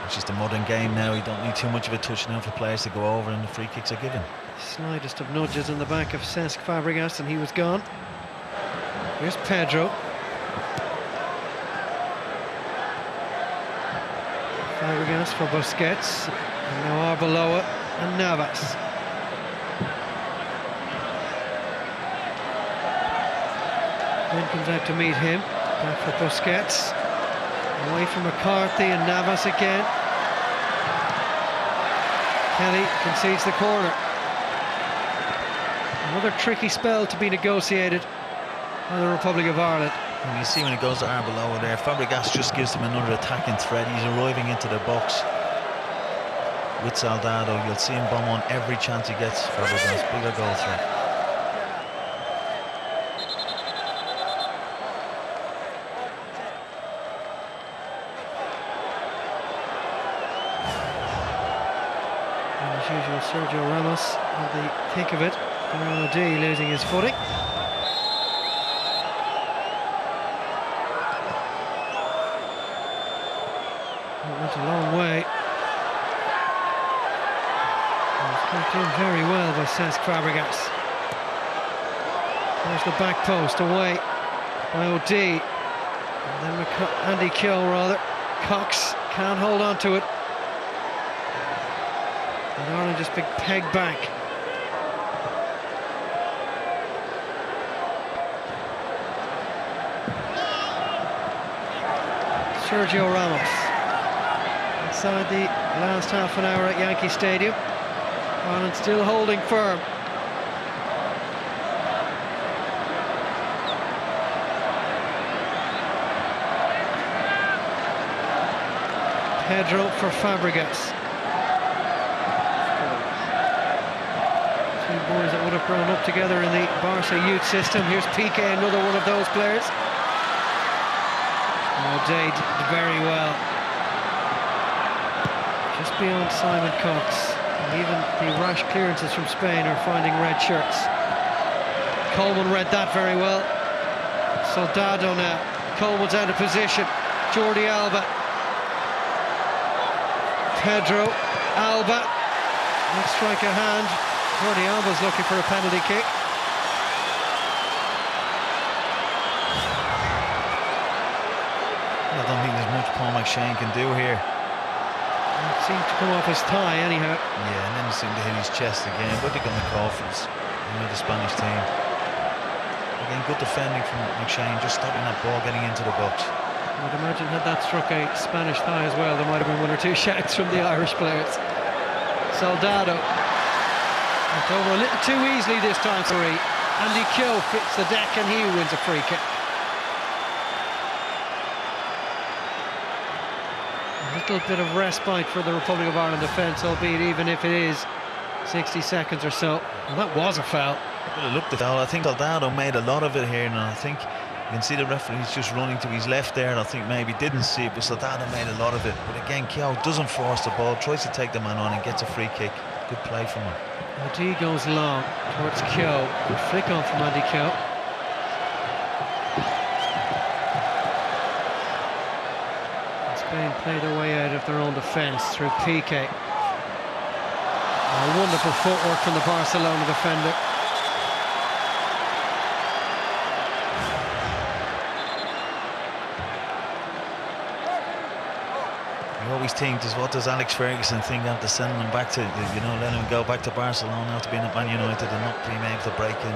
It's just a modern game now. You don't need too much of a touch now for players to go over, and the free kicks are given. Slightest of nudges in the back of Cesc Fabregas and he was gone. Here's Pedro. Fabregas for Busquets, and now Arbeloa and Navas. Then comes out to meet him. Back for Busquets. Away from McCarthy and Navas again. Kelly concedes the corner. Another tricky spell to be negotiated by the Republic of Ireland. And you see when he goes to Arbeloa there, Fabregas just gives him another attacking threat. He's arriving into the box with Soldado. You'll see him bomb on every chance he gets. Fabregas, bigger goal threat. As usual, Sergio Ramos on the thick of it. Brian Kerr losing his footing. It went a long way. It was kept in very well by Cesc Fabregas. There's the back post, away by O'Dea. And then Andy Keogh rather. Cox can't hold on to it. And Ireland just big peg back. Sergio Ramos inside the last half an hour at Yankee Stadium. Ireland still holding firm. Pedro for Fabregas. Two boys that would have grown up together in the Barca youth system. Here's Piqué, another one of those players. O'Dea did very well. Just beyond Simon Cox. And even the rash clearances from Spain are finding red shirts. Coleman read that very well. Soldado now. Coleman's out of position. Jordi Alba. Pedro. Alba. Let's strike a hand. Jordi Alba's looking for a penalty kick. I don't think there's much Paul McShane can do here. It seemed to come off his thigh anyhow. Yeah, and then it seemed to hit his chest again. What are they going to call for this? The Spanish team. Again, good defending from McShane, just stopping that ball getting into the box. I'd imagine had that struck a Spanish thigh as well, there might have been one or two shouts from the Irish players. Soldado went over a little too easily this time. Sorry, Andy Keogh fits the deck and he wins a free kick. A little bit of respite for the Republic of Ireland defence, albeit even if it is 60 seconds or so. Well, that was a foul. Well, it looked a foul. I think Soldado made a lot of it here, and I think you can see the referee's just running to his left there, and I think maybe didn't see it, but Soldado made a lot of it. But again, Keogh doesn't force the ball, tries to take the man on and gets a free kick. Good play from him. OD goes long towards Keogh. Good flick on from Andy Keogh. Spain play their way out of their own defence through Piqué. A wonderful footwork from the Barcelona defender. You always think, what does Alex Ferguson think after sending him back to, letting him go back to Barcelona after being at Man United and not being able to break in?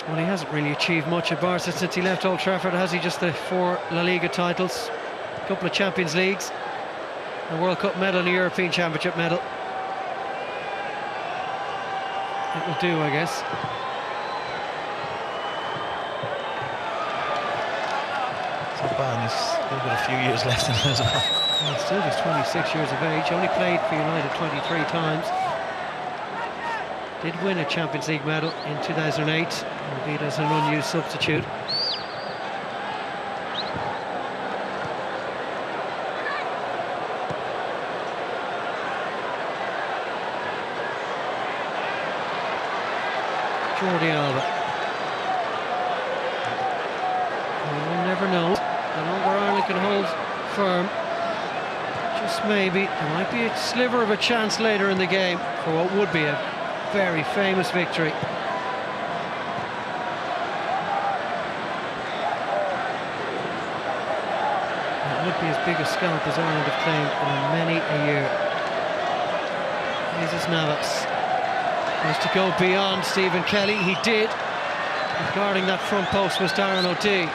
Well, he hasn't really achieved much at Barca since he left Old Trafford, has he? Just the 4 La Liga titles, a couple of Champions Leagues, a World Cup medal and a European Championship medal. It will do, I guess. It's not bad, he's still got a few years left in him as well. Well, he's still just 26 years of age, only played for United 23 times. Did win a Champions League medal in 2008, albeit as an unused substitute. Jordi Alba. We'll never know. The longer Ireland can hold firm, just maybe, there might be a sliver of a chance later in the game for what would be a very famous victory. It would be as big a scalp as Ireland have claimed in many a year. Jesus Navas was to go beyond Stephen Kelly. He did. Guarding that front post was Darren O'Dea.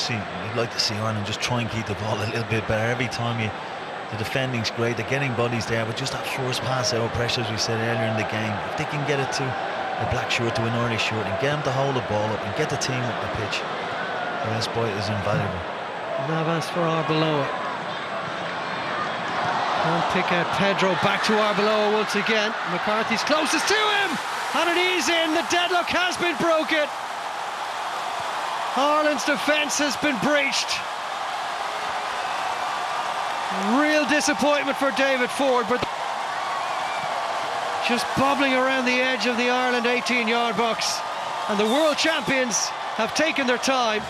You'd like to see Ireland just try and keep the ball a little bit better. Every time the defending's great, they're getting bodies there, but just that first pass out pressure, as we said earlier in the game, if they can get it to a black shirt, to an Irish shirt, and get them to hold the ball up and get the team up the pitch, the respite is invaluable. Navas for Arbeloa. Can't pick out Pedro, back to Arbeloa once again. McCarthy's closest to him, and it is in. The deadlock has been broken. Ireland's defence has been breached. Real disappointment for David Ford, but just bobbling around the edge of the Ireland 18-yard box. And the world champions have taken their time,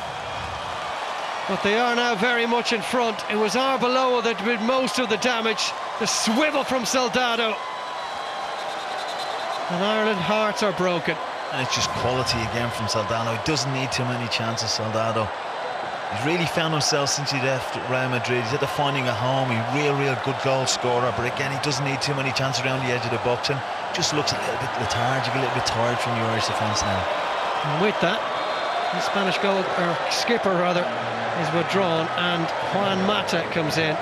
but they are now very much in front. It was Arbeloa that did most of the damage. The swivel from Soldado. And Ireland's hearts are broken. And it's just quality again from Soldado. He doesn't need too many chances, Soldado. He's really found himself since he left Real Madrid. He's at the finding a home. He's a real good goal scorer. But again, he doesn't need too many chances around the edge of the box. And just looks a little bit lethargic, a little bit tired from the Irish defence now. And with that, the Spanish skipper is withdrawn, and Juan Mata comes in.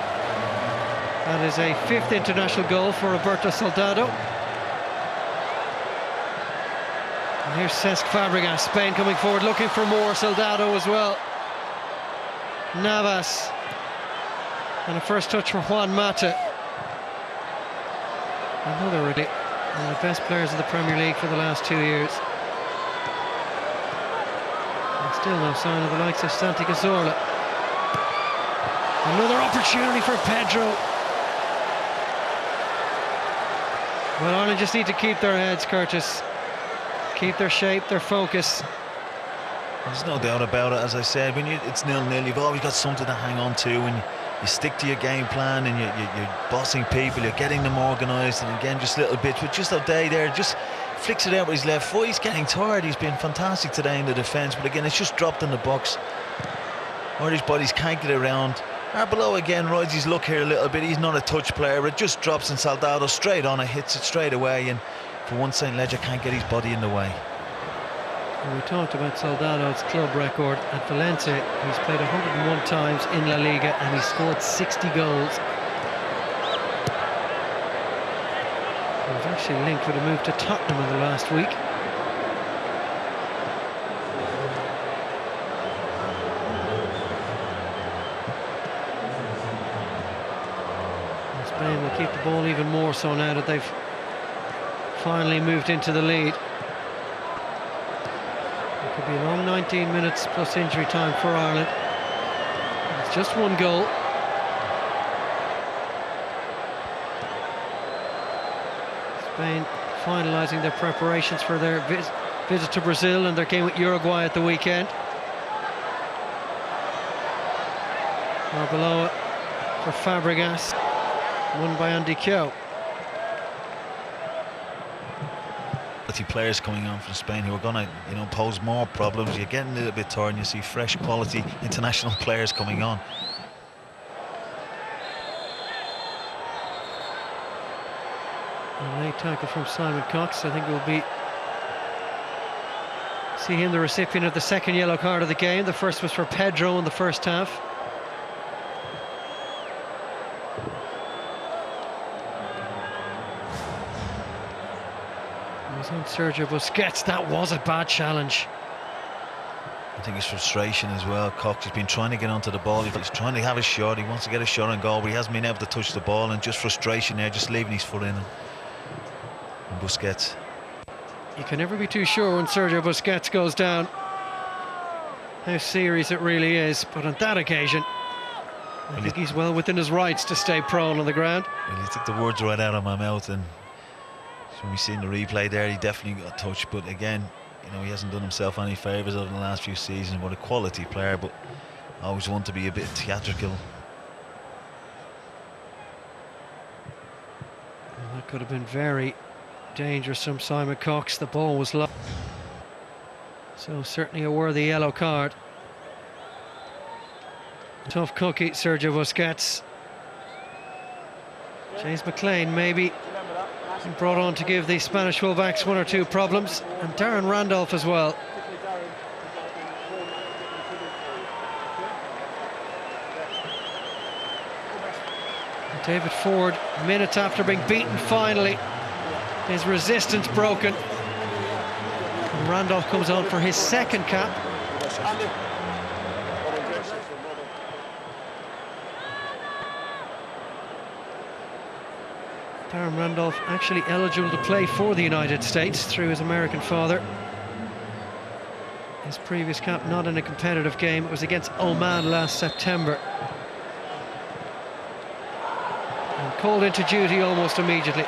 That is a 5th international goal for Roberto Soldado. And here's Cesc Fabregas, Spain coming forward looking for more. Soldado as well. Navas. And a first touch for Juan Mata. Another really one of the best players in the Premier League for the last 2 years. And still no sign of the likes of Santi Cazorla. Another opportunity for Pedro. Well, Ireland just need to keep their heads, Curtis. Keep their shape, their focus. There's no doubt about it. As I said, when it's 0-0, you've always got something to hang on to, and you stick to your game plan, and you're bossing people, you're getting them organised, and again, just little bits. But just O'Day there, just flicks it out with his left foot. He's getting tired. He's been fantastic today in the defence, but again, it's just dropped in the box. Irish bodies can't get around. Arbeloa again rides his luck here a little bit. He's not a touch player, but it just drops, and Soldado straight on it, hits it straight away, and for once St. Ledger can't get his body in the way. We talked about Soldado's club record at Valencia. He's played 101 times in La Liga and he's scored 60 goals. He was actually linked with a move to Tottenham in the last week. And Spain will keep the ball even more so now that they've finally moved into the lead. Could be a long 19 minutes plus injury time for Ireland. It's just one goal. Spain finalising their preparations for their visit to Brazil and their game with Uruguay at the weekend. Arbeloa for Fabregas, won by Andy Keogh. Players coming on from Spain who are going to, pose more problems. You're getting a little bit tired, and you see fresh quality international players coming on. A late tackle from Simon Cox. I think will be see him the recipient of the second yellow card of the game. The first was for Pedro in the first half. On Sergio Busquets, that was a bad challenge. I think it's frustration as well. Cox has been trying to get onto the ball. He's trying to have a shot. He wants to get a shot on goal, but he hasn't been able to touch the ball, and just frustration there, just leaving his foot in. And Busquets. You can never be too sure when Sergio Busquets goes down how serious it really is, but on that occasion I think he's well within his rights to stay prone on the ground. Well, you took the words right out of my mouth, and when we seen the replay there, he definitely got touched, but again, he hasn't done himself any favours over the last few seasons. What a quality player, but always want to be a bit theatrical. Well, that could have been very dangerous from Simon Cox. The ball was low, so certainly a worthy yellow card. Tough cookie, Sergio Busquets. James McLean maybe brought on to give the Spanish fullbacks one or two problems, and Darren Randolph as well. David Ford, minutes after being beaten finally, his resistance broken, and Randolph comes on for his second cap. Darren Randolph actually eligible to play for the United States through his American father. His previous cap not in a competitive game. It was against Oman last September. And called into duty almost immediately.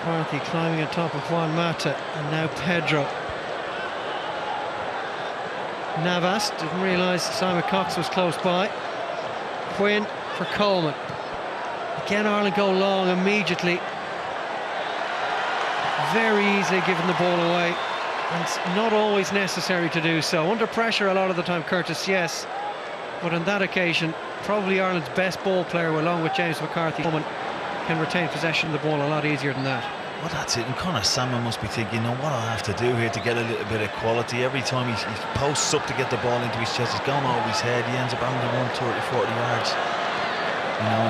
McCarthy climbing on top of Juan Mata, and now Pedro. Navas didn't realise Simon Cox was close by. Quinn for Coleman. Again, Ireland go long immediately. Very easily giving the ball away, and it's not always necessary to do so. Under pressure a lot of the time, Curtis, yes, but on that occasion, probably Ireland's best ball player, along with James McCarthy, Coleman, can retain possession of the ball a lot easier than that. Well, that's it, and Conor Salmon must be thinking, what I'll have to do here to get a little bit of quality. Every time he posts up to get the ball into his chest, he's going over his head, he ends up having to run 30-40 yards.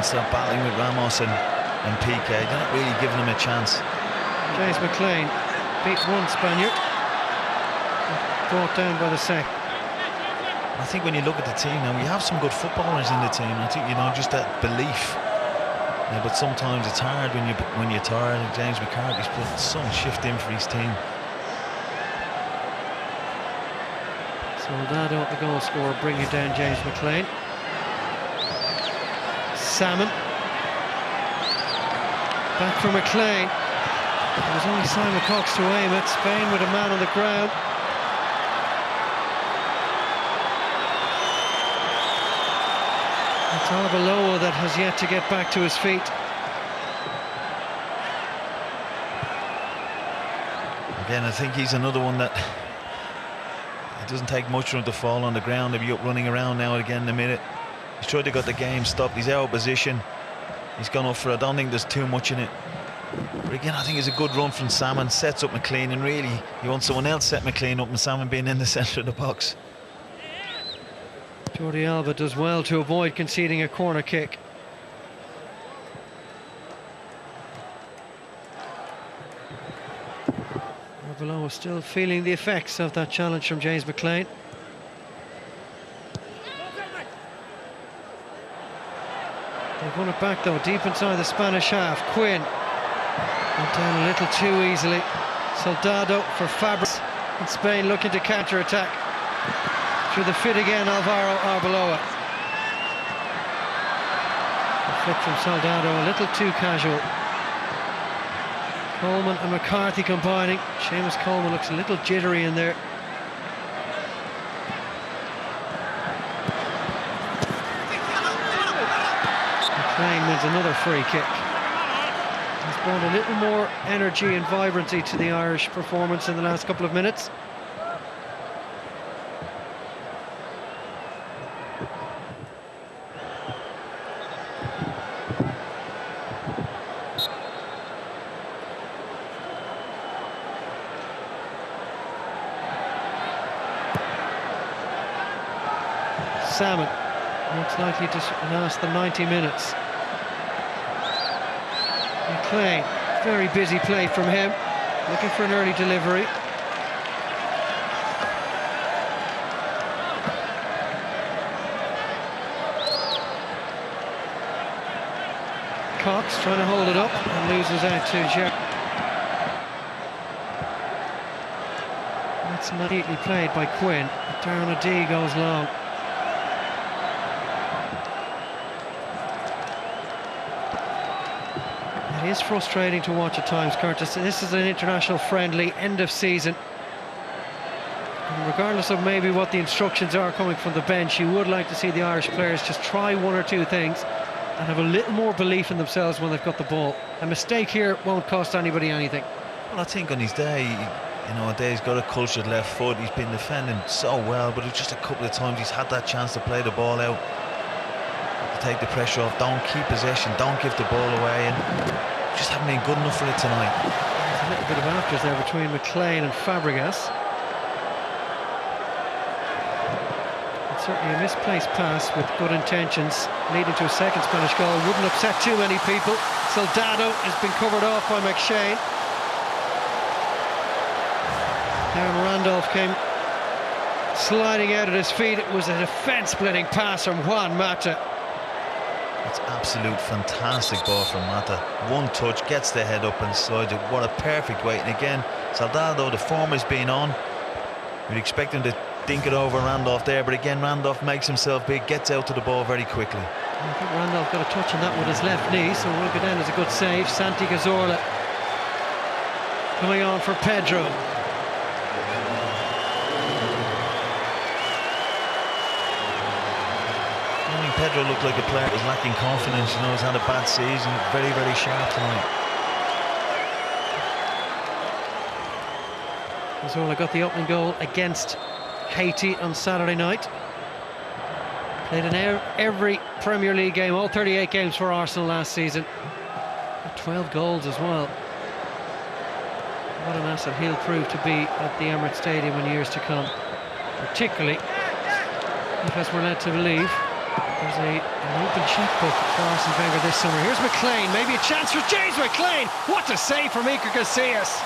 Instead of battling with Ramos and Piqué, they're not really giving him a chance. James McLean beat one Spaniard, brought down by the second. I think when you look at the team now, we have some good footballers in the team. I think, just that belief. But sometimes it's hard when you're tired, and James McCarthy's put some shift in for his team. Soldado, the goal scorer, bringing down James McLean. Salmon. Back for McLean. There was only Simon Cox to aim at. Spain with a man on the ground. It's Arbeloa that has yet to get back to his feet. Again, I think he's another one that it doesn't take much for him to fall on the ground. He'll be up running around now and again in a minute. He's tried to get the game stopped. He's out of position. He's gone up for it. I don't think there's too much in it. But again, I think it's a good run from Salmon. Sets up McLean, and really, you want someone else set McLean up, and Salmon being in the centre of the box. Jordi Alba does well to avoid conceding a corner kick. Arbeloa still feeling the effects of that challenge from James McLean. They've won it back though, deep inside the Spanish half. Quinn went down a little too easily. Soldado for Fabregas, and Spain looking to counter-attack. Through the fit again, Alvaro Arbeloa. The flick from Soldado, a little too casual. Coleman and McCarthy combining. Seamus Coleman looks a little jittery in there. McLean wins another free kick. He's brought a little more energy and vibrancy to the Irish performance in the last couple of minutes. Salmon looks likely to last the 90 minutes. McLean, very busy play from him, looking for an early delivery. Cox trying to hold it up and loses out to Gerrard. That's neatly played by Quinn. Darren O'Dea goes long. It is frustrating to watch at times, Curtis. This is an international friendly, end of season. And regardless of maybe what the instructions are coming from the bench, you would like to see the Irish players just try one or two things and have a little more belief in themselves when they've got the ball. A mistake here won't cost anybody anything. Well, I think on his day, you know, O'Dea's got a cultured left foot. He's been defending so well, but it's just a couple of times he's had that chance to play the ball out, to take the pressure off. Don't keep possession, don't give the ball away, and just haven't been good enough for it tonight. There's a little bit of afters there between McLean and Fabregas. It's certainly a misplaced pass with good intentions, leading to a second Spanish goal. Wouldn't upset too many people. Soldado has been covered off by McShane. Aaron Randolph came sliding out at his feet. It was a defence-splitting pass from Juan Mata. It's absolute fantastic ball from Mata. One touch, gets the head up and slides it. What a perfect weight. And again, Soldado, the form has been on. We'd expect him to dink it over Randolph there, but again, Randolph makes himself big, gets out to the ball very quickly. I think Randolph got a touch on that with his left knee, so we'll go down as a good save. Santi Cazorla coming on for Pedro. Pedro looked like a player that was lacking confidence, you know, he's had a bad season. Very, very sharp tonight. Cazorla got the opening goal against Haiti on Saturday night. Played in every Premier League game, all 38 games for Arsenal last season. 12 goals as well. What an asset he'll prove to be at the Emirates Stadium in years to come. Particularly if, as we're led to believe, there's an open checkbook for Arsene Wenger this summer. Here's McLean, maybe a chance for James McLean. What a save from Iker Casillas.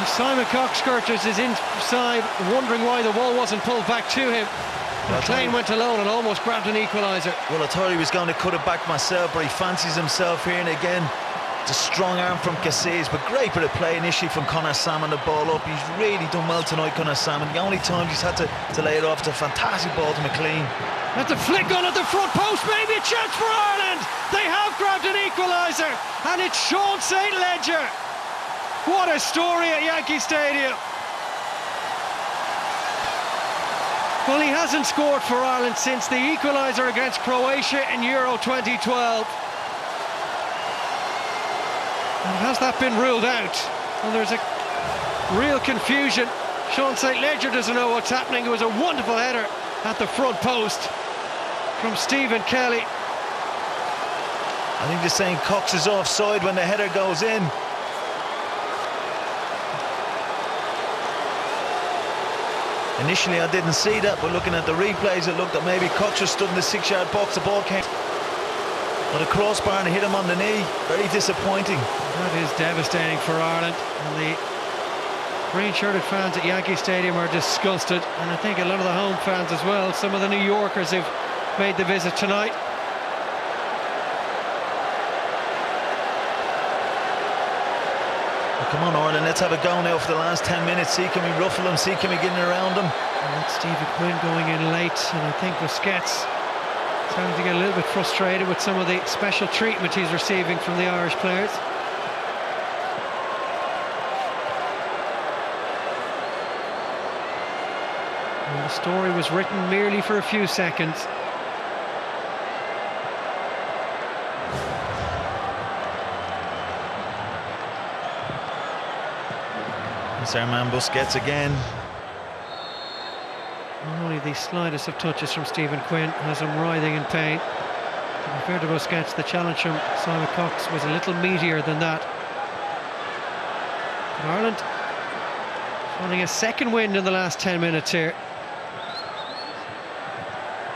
Simon Cox Curtis is inside, wondering why the ball wasn't pulled back to him. McLean went alone and almost grabbed an equaliser. Well, I thought he was going to cut it back myself, but he fancies himself here, and again, It's a strong arm from Casillas, but great bit of play initially from Conor Salmon, the ball up. He's really done well tonight, Conor Salmon. The only time he's had to lay it off, it's a fantastic ball to McLean. That's a flick on at the front post, maybe a chance for Ireland. They have grabbed an equaliser, and it's Sean St. Ledger. What a story at Yankee Stadium. Well, he hasn't scored for Ireland since the equaliser against Croatia in Euro 2012. And has that been ruled out? Well, there's a real confusion. Sean St. Ledger doesn't know what's happening. It was a wonderful header at the front post from Stephen Kelly. I think they're saying Cox is offside when the header goes in. Initially I didn't see that, but looking at the replays it looked that maybe Cox was stood in the 6-yard box. The ball came but a crossbar and hit him on the knee. Very disappointing. That is devastating for Ireland, and the green-shirted fans at Yankee Stadium are disgusted, and I think a lot of the home fans as well. Some of the New Yorkers who've made the visit tonight. Well, come on Ireland, let's have a go now for the last 10 minutes. See can we ruffle them, see can we get in around them. And that's Stephen Quinn going in late, and I think Busquets starting to get a little bit frustrated with some of the special treatment he's receiving from the Irish players. And the story was written merely for a few seconds. It's our man Busquets again. Only the slightest of touches from Stephen Quinn has him writhing in pain. Compared to Busquets, the challenge from Simon Cox was a little meatier than that. But Ireland finding a second wind in the last 10 minutes here.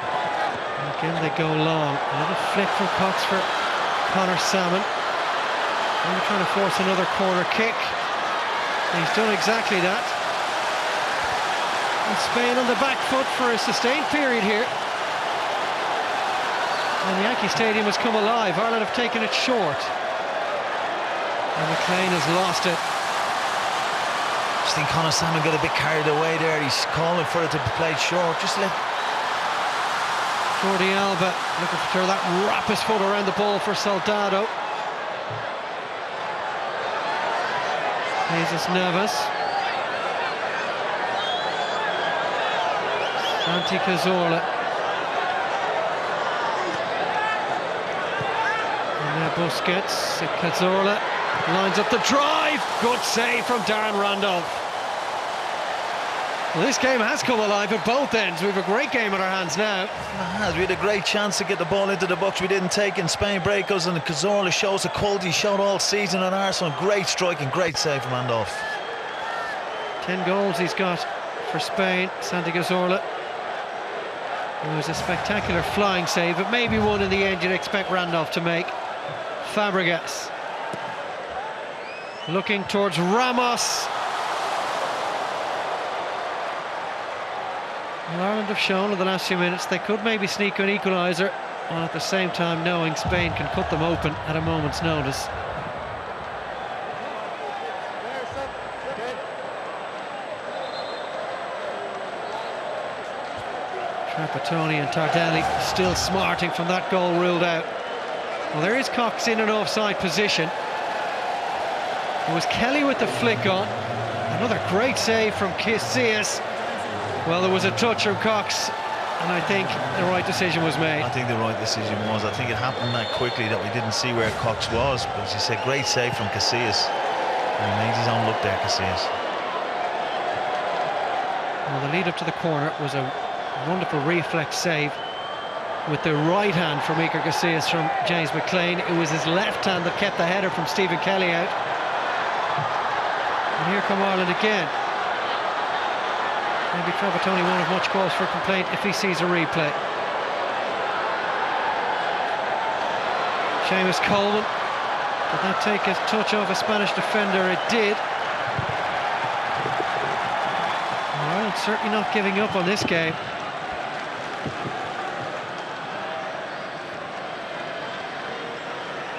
And again they go long. A little flick from Cox for Conor Salmon. And they're trying to force another corner kick. And he's done exactly that. And Spain on the back foot for a sustained period here. And the Yankee Stadium has come alive. Ireland have taken it short. And McLean has lost it. I just think Conor Salmon got a bit carried away there. He's calling for it to be played short. Just let Jordi Alba looking to throw that wrap his foot around the ball for Soldado. Jesus Navas. Santi Cazorla. And now Busquets. Cazorla lines up the drive. Good save from Darren Randolph. Well, this game has come alive at both ends. We have a great game in our hands now. We had a great chance to get the ball into the box. We didn't take it. Spain break us, and Cazorla shows the quality he showed all season on Arsenal. Great strike and great save from Randolph. 10 goals he's got for Spain. Santi Cazorla. It was a spectacular flying save, but maybe one in the end you'd expect Randolph to make. Fabregas looking towards Ramos. Well, Ireland have shown in the last few minutes they could maybe sneak an equaliser, while at the same time knowing Spain can cut them open at a moment's notice. Trapattoni and Tardelli still smarting from that goal ruled out. Well, there is Cox in an offside position. It was Kelly with the flick on. Another great save from Casillas. Well, there was a touch from Cox, and I think the right decision was made. I think the right decision was. I think it happened that quickly that we didn't see where Cox was. But as you said, great save from Casillas. He made his own look there, Casillas. Well, the lead up to the corner was a wonderful reflex save with the right hand from Iker Casillas from James McLean. It was his left hand that kept the header from Stephen Kelly out. And here come Ireland again. Maybe Trapattoni won't have much cause for complaint if he sees a replay. Seamus Coleman. Did that take a touch off a Spanish defender? It did. Ireland certainly not giving up on this game.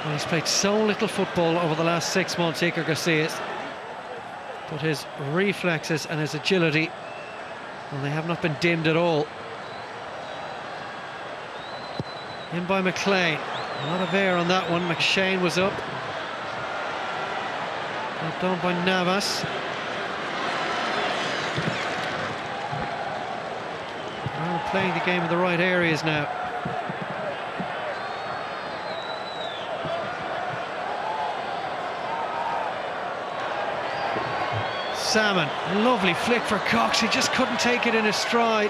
Well, he's played so little football over the last 6 months, Iker Casillas, but his reflexes and his agility, well, they have not been dimmed at all. In by McLean. A lot of air on that one. McShane was up. Not done by Navas. Well, playing the game in the right areas now. Salmon, lovely flick for Cox. He just couldn't take it in his stride.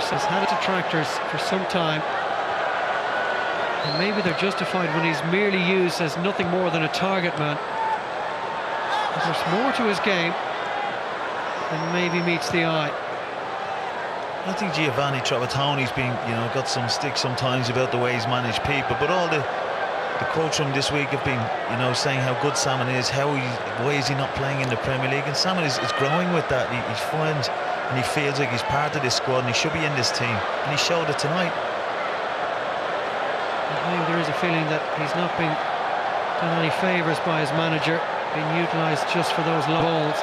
Has had detractors for some time, and maybe they're justified when he's merely used as nothing more than a target man. But there's more to his game than maybe meets the eye. I think Giovanni Trapattoni's been, got some stick sometimes about the way he's managed people, but all the quotes from this week have been, saying how good Salmon is, why is he not playing in the Premier League, and Salmon is growing with that. He finds and he feels like he's part of this squad and he should be in this team, and he showed it tonight. Maybe there is a feeling that he's not being done any favours by his manager, being utilised just for those low balls.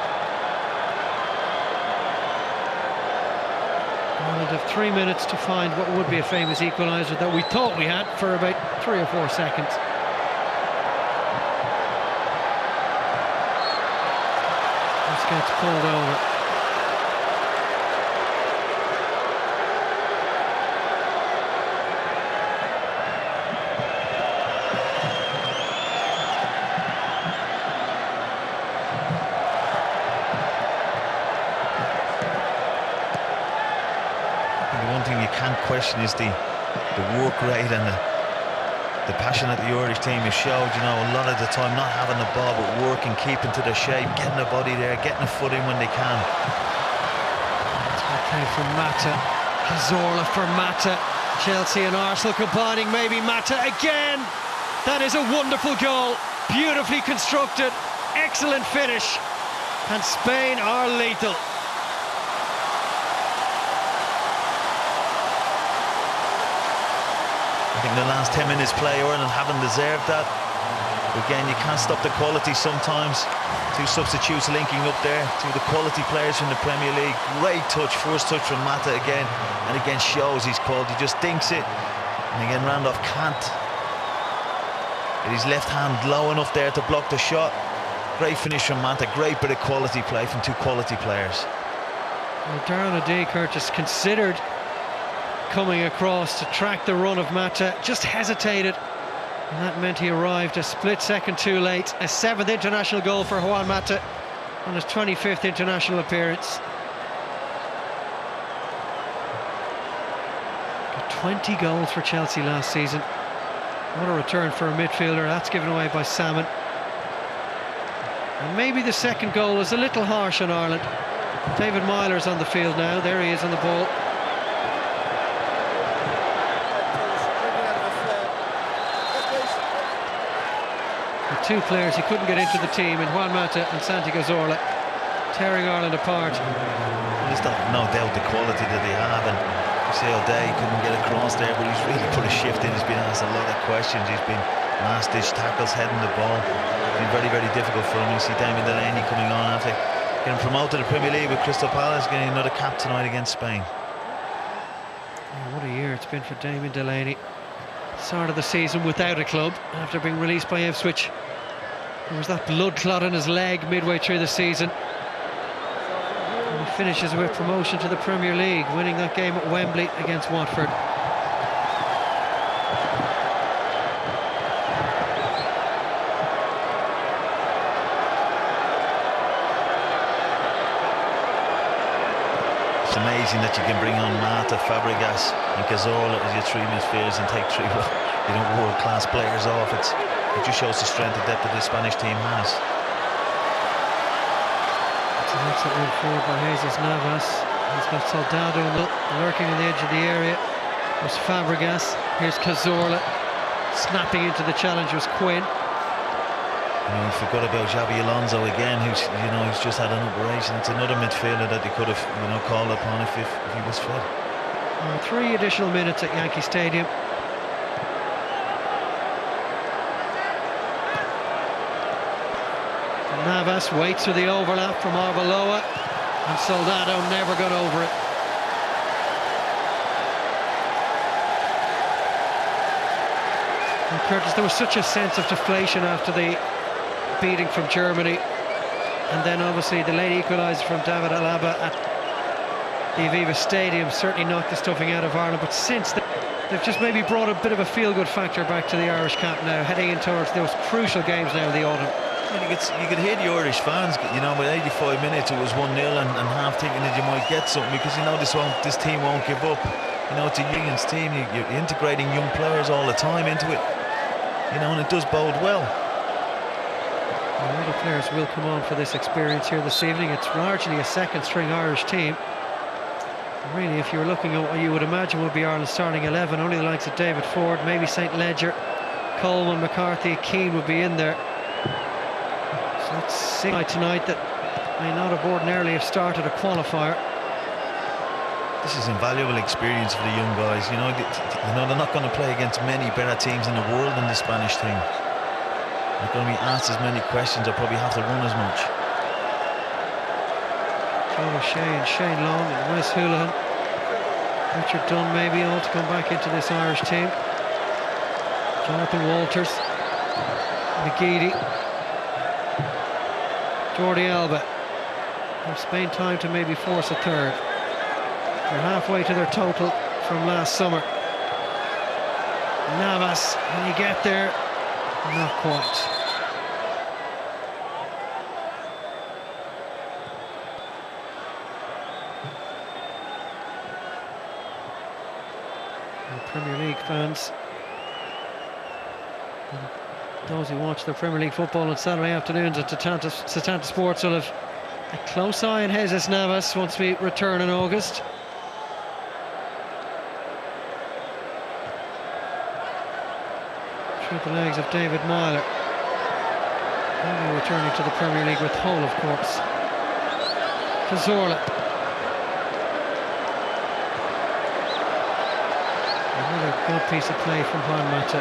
Ireland have 3 minutes to find what would be a famous equaliser that we thought we had for about 3 or 4 seconds. This gets pulled over. Question is the work rate and the passion that the Irish team has showed, a lot of the time not having the ball but working, keeping to the shape, getting the body there, getting the foot in when they can. It's okay from Mata. Cazorla for Mata. Chelsea and Arsenal combining, maybe Mata again. That is a wonderful goal, beautifully constructed, excellent finish, and Spain are lethal. I think the last 10 minutes play, Ireland haven't deserved that. Again, you can't stop the quality sometimes. 2 substitutes linking up there, 2 of the quality players from the Premier League. Great touch, first touch from Mata again, and again shows his quality, just dinks it. And again, Randolph can't get his left hand low enough there to block the shot. Great finish from Mata, great bit of quality play from 2 quality players. Well, Darren O'Day Curtis considered coming across to track the run of Mata, just hesitated, and that meant he arrived a split second too late. A 7th international goal for Juan Mata on his 25th international appearance. Got 20 goals for Chelsea last season. What a return for a midfielder. That's given away by Salmon. And maybe the second goal was a little harsh on Ireland. David Myler's on the field now. There he is on the ball. The 2 players he couldn't get into the team in Juan Mata and Santi Cazorla, tearing Ireland apart. There's no doubt the quality that they have, and you see O'Day couldn't get across there, but he's really put a shift in. He's been asked a lot of questions. He's been last-ditch tackles, heading the ball. It's been very, very difficult for him. You see Damien Delaney coming on after getting promoted to the Premier League with Crystal Palace, getting another cap tonight against Spain. Oh, what a year it's been for Damien Delaney. Started the season without a club after being released by Ipswich. There was that blood clot in his leg midway through the season. And he finishes with promotion to the Premier League, winning that game at Wembley against Watford. It's amazing that you can bring on Mata, Fabregas and Cazorla as your 3 midfielders and take 3 world-class players off. It just shows the strength and depth that the Spanish team has. It's an excellent move forward by Jesus Navas. He's got Soldado lurking on the edge of the area. There's Fabregas. Here's Cazorla. Snapping into the challenge was Quinn. You forgot about Xabi Alonso again, who's just had an operation. It's another midfielder that they could have called upon if he was fit. 3 additional minutes at Yankee Stadium. Navas waits for the overlap from Arbeloa, and Soldado never got over it. And Curtis, there was such a sense of deflation after the beating from Germany, and then obviously the late equaliser from David Alaba at the Aviva Stadium certainly knocked the stuffing out of Ireland. But since then, they've just maybe brought a bit of a feel-good factor back to the Irish camp now, heading in towards those crucial games now in the autumn. You could hear the Irish fans, with 85 minutes it was 1-0 and half thinking that you might get something, because this team won't give up. It's a Union's team. You're integrating young players all the time into it, and it does bode well. A lot of players will come on for this experience here this evening. It's largely a second-string Irish team. Really, if you were looking at what you would imagine would be Ireland's starting 11, only the likes of David Ford, maybe St. Ledger, Coleman, McCarthy, Keane would be in there. So let's see tonight that may not have ordinarily have started a qualifier. This is invaluable experience for the young guys. They're not going to play against many better teams in the world than the Spanish team. They're going to be asked as many questions. They'll probably have to run as much. John O'Shea and Shane Long and Wes Houlihan. Richard Dunn maybe all to come back into this Irish team. Jonathan Walters, McGeady, Jordi Alba. Have Spain time to maybe force a third. They're halfway to their total from last summer. Navas, when you get there, not quite. And Premier League fans, those who watch the Premier League football on Saturday afternoons at Setanta Sports will have a close eye on Jesus Navas once we return in August. Through the legs of David Myler. Maybe returning to the Premier League with Hull, of course. Cazorla. Another good piece of play from Juan Mata.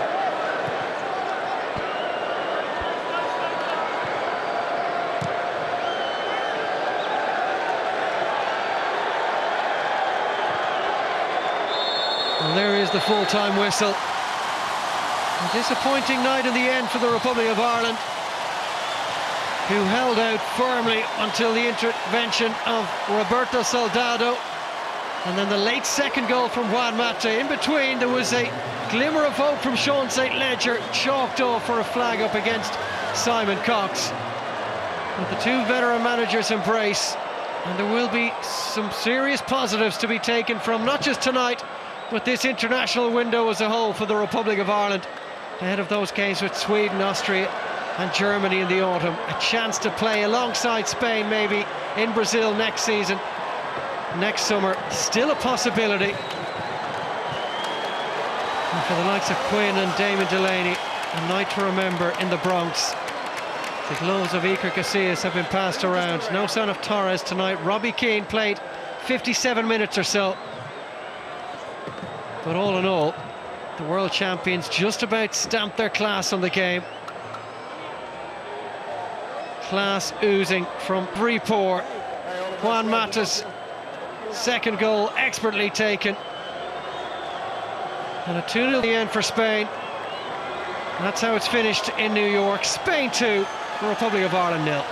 And there is the full-time whistle. A disappointing night in the end for the Republic of Ireland, who held out firmly until the intervention of Roberto Soldado, and then the late second goal from Juan Mata. In between there was a glimmer of hope from Sean St. Ledger, chalked off for a flag up against Simon Cox. But the two veteran managers embrace, and there will be some serious positives to be taken from not just tonight, but this international window as a whole for the Republic of Ireland, ahead of those games with Sweden, Austria and Germany in the autumn. A chance to play alongside Spain maybe in Brazil next season, next summer. Still a possibility. And for the likes of Quinn and Damon Delaney, a night to remember in the Bronx. The gloves of Iker Casillas have been passed around. No sign of Torres tonight. Robbie Keane played 57 minutes or so. But all in all, the world champions just about stamped their class on the game. Class oozing from Bripor. Juan Mata's second goal expertly taken. And a 2-0 at the end for Spain. And that's how it's finished in New York. Spain 2, the Republic of Ireland 0.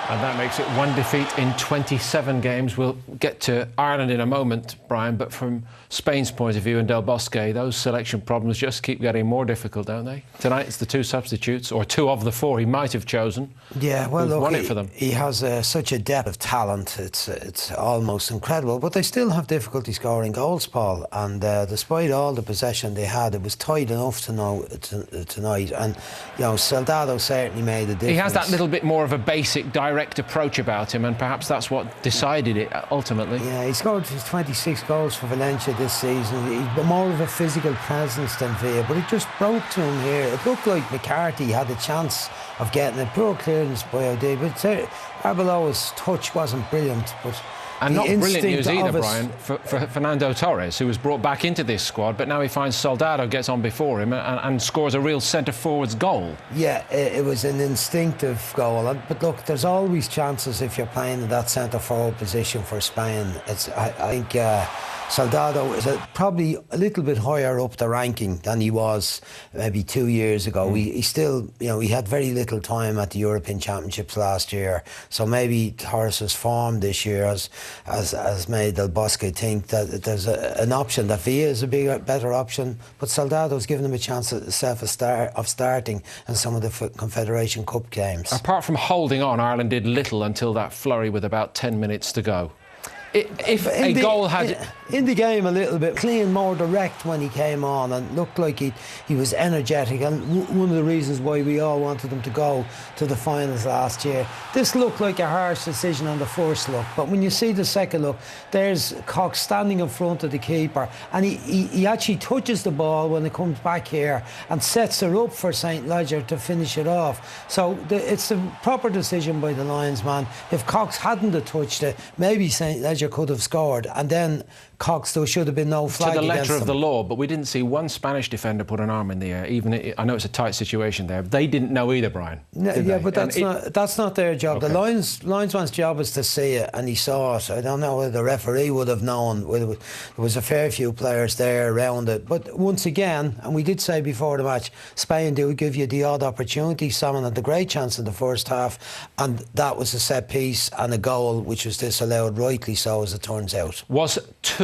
And that makes it one defeat in 27 games. We'll get to Ireland in a moment, Brian, but from Spain's point of view and Del Bosque, those selection problems just keep getting more difficult, don't they? Tonight it's the two substitutes, or two of the four he might have chosen. Yeah, well, look, won it for them. He has such a depth of talent, it's almost incredible, but they still have difficulty scoring goals, Paul, and despite all the possession they had, it was tight enough tonight, and Soldado certainly made a difference. He has that little bit more of a basic direct direct approach about him, and perhaps that's what decided it ultimately. Yeah, he scored his 26 goals for Valencia this season. He's more of a physical presence than Villa, but it just broke to him here. It looked like McCarthy had a chance of getting it. Poor clearance by O'D, but Arbeloa's touch wasn't brilliant, but and not brilliant news either, Brian, for Fernando Torres, who was brought back into this squad, but now he finds Soldado gets on before him and scores a real centre-forward's goal. Yeah, it was an instinctive goal. But look, there's always chances if you're playing in that centre-forward position for Spain. I think Soldado is probably a little bit higher up the ranking than he was maybe 2 years ago. He still, he had very little time at the European Championships last year, so maybe Torres' form this year has made Del Bosque think that there's an option, that Villa is a better option, but Soldado's given him a chance of starting in some of the Confederation Cup games. Apart from holding on, Ireland did little until that flurry with about 10 minutes to go. If a goal had... In the game a little bit clean, more direct when he came on, and looked like he was energetic, and one of the reasons why we all wanted him to go to the finals last year. This looked like a harsh decision on the first look, but when you see the second look, there's Cox standing in front of the keeper, and he actually touches the ball when it comes back here and sets her up for St. Ledger to finish it off. So it's a proper decision by the linesman. If Cox hadn't have touched it, maybe St. Ledger could have scored, and then Cox, there should have been no flag to the letter of the law, but we didn't see one Spanish defender put an arm in the air. Even I know it's a tight situation there. They didn't know either, Brian. Yeah, but that's not their job. Okay. The linesman's job is to see it, and he saw it. I don't know whether the referee would have known. There was a fair few players there around it. But once again, and we did say before the match, Spain do give you the odd opportunity. Salmon had the great chance in the first half, and that was a set piece and a goal which was disallowed, rightly so, as it turns out. Was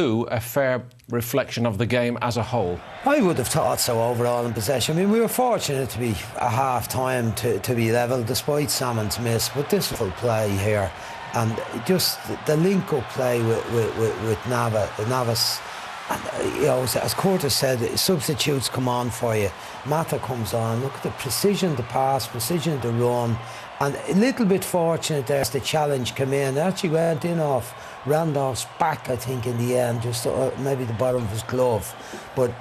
a fair reflection of the game as a whole? I would have thought so overall in possession. I mean, we were fortunate to be a half-time to be level despite Salmon's miss, but this full play here and just the link-up play with Navas. And, as Curtis said, substitutes come on for you. Mata comes on. Look at the precision of the pass, precision of the run, and a little bit fortunate there as the challenge came in. It actually went in off Randolph's back, I think, in the end, just maybe the bottom of his glove. But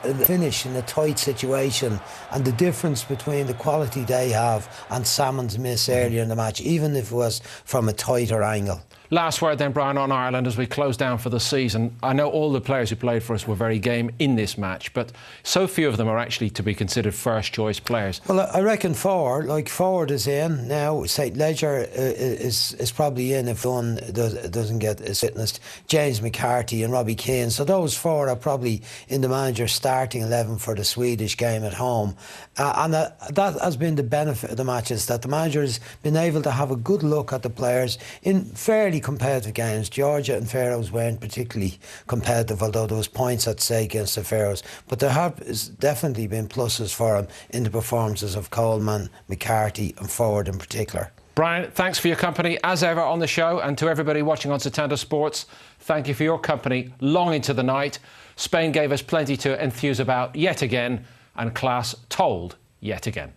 the finish in a tight situation, and the difference between the quality they have and Salmon's miss earlier in the match, even if it was from a tighter angle. Last word then, Brian, on Ireland as we close down for the season. I know all the players who played for us were very game in this match, but so few of them are actually to be considered first-choice players. Well, I reckon forward is in now. St. Ledger is probably in if one doesn't get his fitness. James McCarthy and Robbie Keane. So those four are probably in the manager's starting 11 for the Swedish game at home. And that has been the benefit of the matches, that the manager has been able to have a good look at the players in fairly competitive games. Georgia and Faroes weren't particularly competitive, although there was points at stake against the Faroes. But there have definitely been pluses for him in the performances of Coleman, McCarthy and forward in particular. Brian, thanks for your company as ever on the show, and to everybody watching on Setanta Sports, thank you for your company long into the night. Spain gave us plenty to enthuse about yet again, and class told yet again.